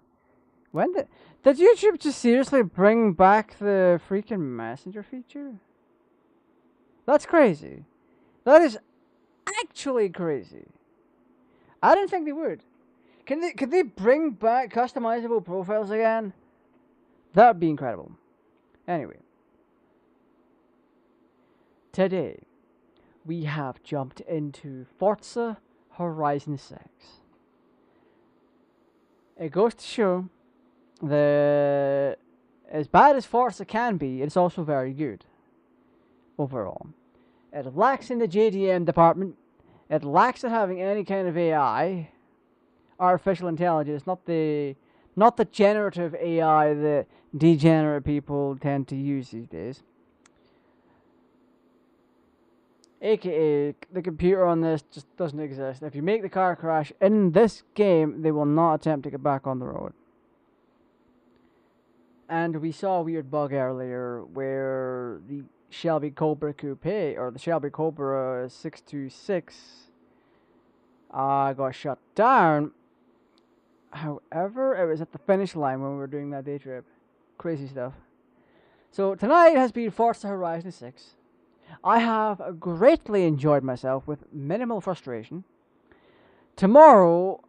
When did YouTube just seriously bring back the freaking messenger feature? That's crazy. That is actually crazy. I didn't think they would. Could they bring back customizable profiles again? That would be incredible. Anyway. Today, we have jumped into Forza Horizon 6. It goes to show that as bad as Forza can be, it's also very good. Overall. It lacks in the JDM department. It lacks in having any kind of AI. Artificial intelligence, not the generative AI that degenerate people tend to use these days. AKA, the computer on this just doesn't exist. If you make the car crash in this game, they will not attempt to get back on the road. And we saw a weird bug earlier where the Shelby Cobra Coupe, or the Shelby Cobra 626, got shut down. However, it was at the finish line when we were doing that day trip. Crazy stuff. So tonight has been Forza Horizon 6. I have greatly enjoyed myself with minimal frustration. Tomorrow,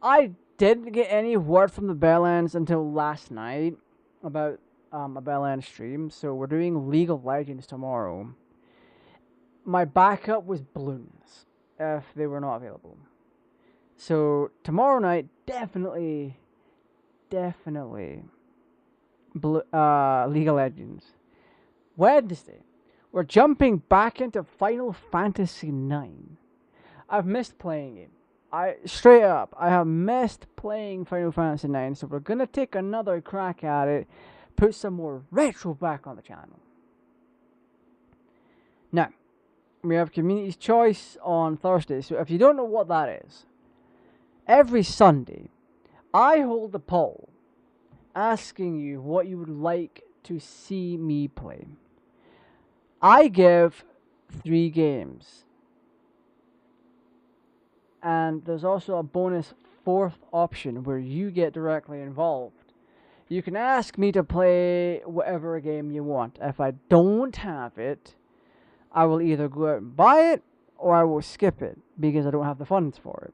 I didn't get any word from the Belllands until last night about a Bellland stream, so we're doing League of Legends tomorrow. My backup was balloons, if they were not available. So tomorrow night, definitely League of Legends. Wednesday, we're jumping back into Final Fantasy IX. I've missed playing it. Straight up, I have missed playing Final Fantasy IX, so we're gonna take another crack at it, put some more retro back on the channel. Now, we have Community's Choice on Thursday, so if you don't know what that is, every Sunday, I hold a poll asking you what you would like to see me play. I give 3 games. And there's also a bonus 4th option where you get directly involved. You can ask me to play whatever game you want. If I don't have it, I will either go out and buy it or I will skip it because I don't have the funds for it.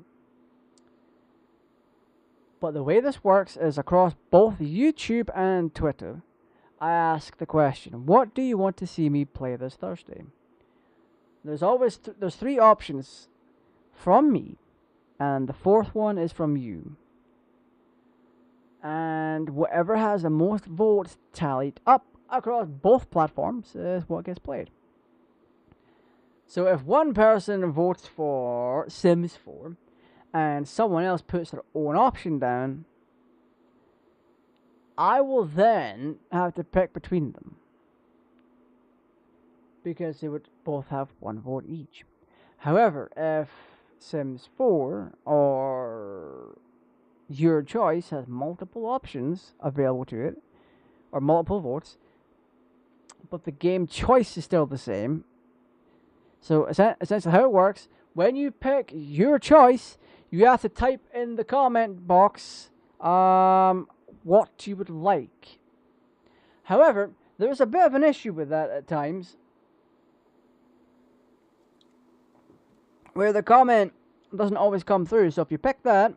But the way this works is across both YouTube and Twitter, I ask the question, what do you want to see me play this Thursday? There's 3 options from me, and the 4th one is from you. And whatever has the most votes tallied up across both platforms is what gets played. So if one person votes for Sims 4 and someone else puts their own option down, I will then have to pick between them, because they would both have 1 vote each. However, if Sims 4 or your choice has multiple options available to it, or multiple votes, but the game choice is still the same. So essentially how it works, when you pick your choice, you have to type in the comment box what you would like. However, there's a bit of an issue with that at times, where the comment doesn't always come through. So if you pick that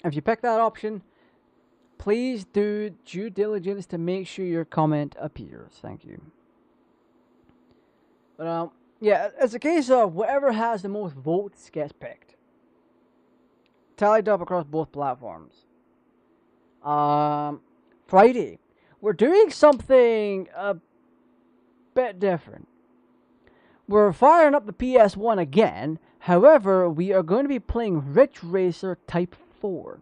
option, please do due diligence to make sure your comment appears. Thank you. But yeah, it's a case of whatever has the most votes gets picked, tallied up across both platforms. Friday, we're doing something a bit different. We're firing up the PS1 again. However, we are going to be playing Ridge Racer Type 4.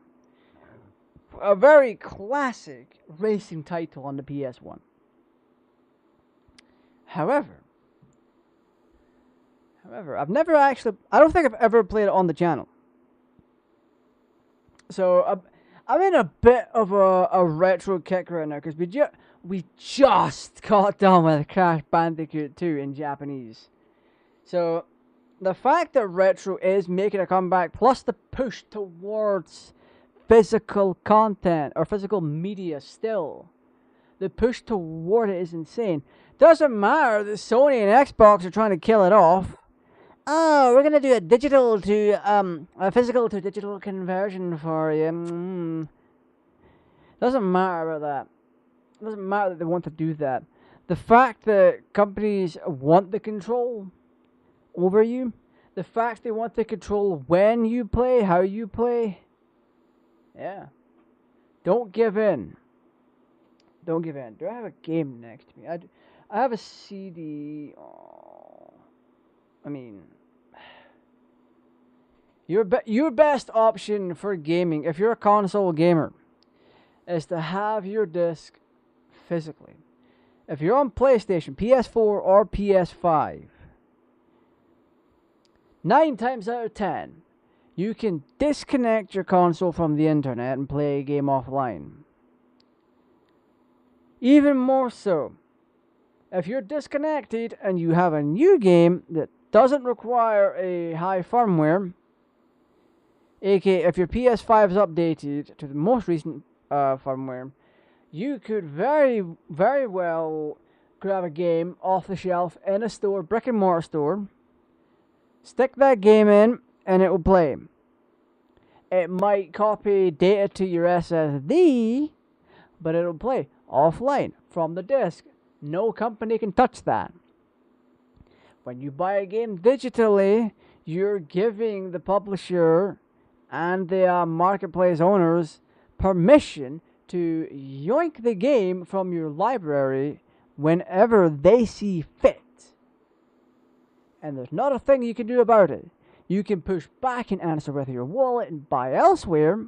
A very classic racing title on the PS1. However, I don't think I've ever played it on the channel. So, I'm in a bit of a retro kick right now, because we just got done with Crash Bandicoot 2 in Japanese. So, the fact that retro is making a comeback, plus the push towards physical content, or physical media still, the push toward it is insane. Doesn't matter that Sony and Xbox are trying to kill it off. Oh, we're gonna do a physical to digital conversion for you. Doesn't matter about that. Doesn't matter that they want to do that. The fact that companies want the control over you, the fact they want to control when you play, how you play, yeah. Don't give in. Don't give in. Do I have a game next to me? I have a CD. Oh, I mean, your best option for gaming, if you're a console gamer, is to have your disc physically. If you're on PlayStation, PS4, or PS5, 9 times out of 10, you can disconnect your console from the internet and play a game offline. Even more so, if you're disconnected and you have a new game that doesn't require a high firmware, aka if your PS5 is updated to the most recent firmware, you could very, very well grab a game off the shelf in a store, brick and mortar store, stick that game in, and it will play. It might copy data to your SSD, but it'll play offline from the disc. No company can touch that. When you buy a game digitally, you're giving the publisher and the marketplace owners permission to yoink the game from your library whenever they see fit. And there's not a thing you can do about it. You can push back and answer with your wallet and buy elsewhere.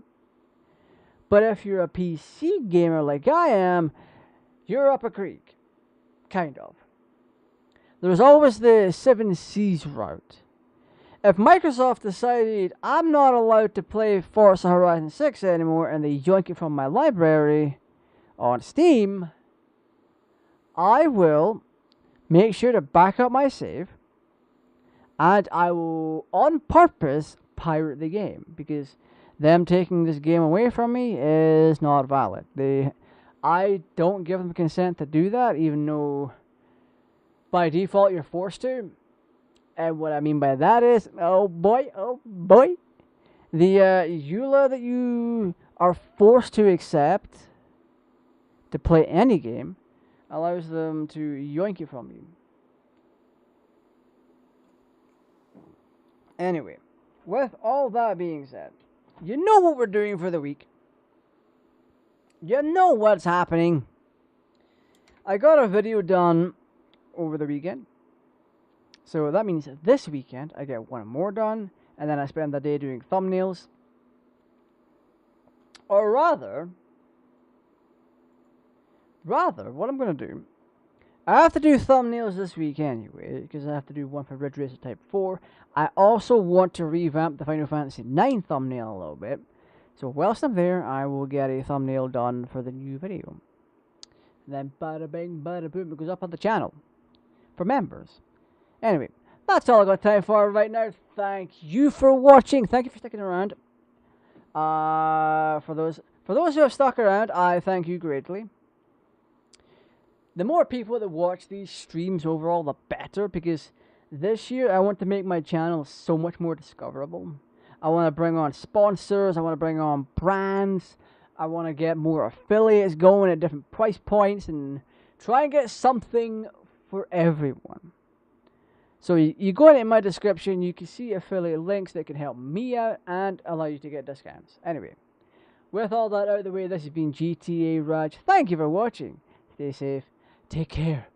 But if you're a PC gamer like I am, you're up a creek. Kind of. There's always the 7 Seas route. If Microsoft decided I'm not allowed to play Forza Horizon 6 anymore and they yoink it from my library on Steam, I will make sure to back up my save and I will on purpose pirate the game, because them taking this game away from me is not valid. I don't give them consent to do that, even though by default you're forced to. And what I mean by that is, oh boy, the EULA that you are forced to accept to play any game allows them to yoink it from you. Anyway, with all that being said, you know what we're doing for the week. You know what's happening. I got a video done over the weekend. So that means this weekend I get one more done, and then I spend the day doing thumbnails. Or rather, what I'm going to do, I have to do thumbnails this week anyway, because I have to do one for Ridge Racer Type 4. I also want to revamp the Final Fantasy 9 thumbnail a little bit. So whilst I'm there, I will get a thumbnail done for the new video. And then bada bing, bada boom, it goes up on the channel for members. Anyway, that's all I got time for right now. Thank you for watching. Thank you for sticking around. For those who have stuck around, I thank you greatly. The more people that watch these streams overall, the better, because this year I want to make my channel so much more discoverable. I want to bring on sponsors, I want to bring on brands, I want to get more affiliates going at different price points and try and get something for everyone. So you go in my description, you can see affiliate links that can help me out and allow you to get discounts. Anyway, with all that out of the way, this has been GTA Raj. Thank you for watching. Stay safe. Take care.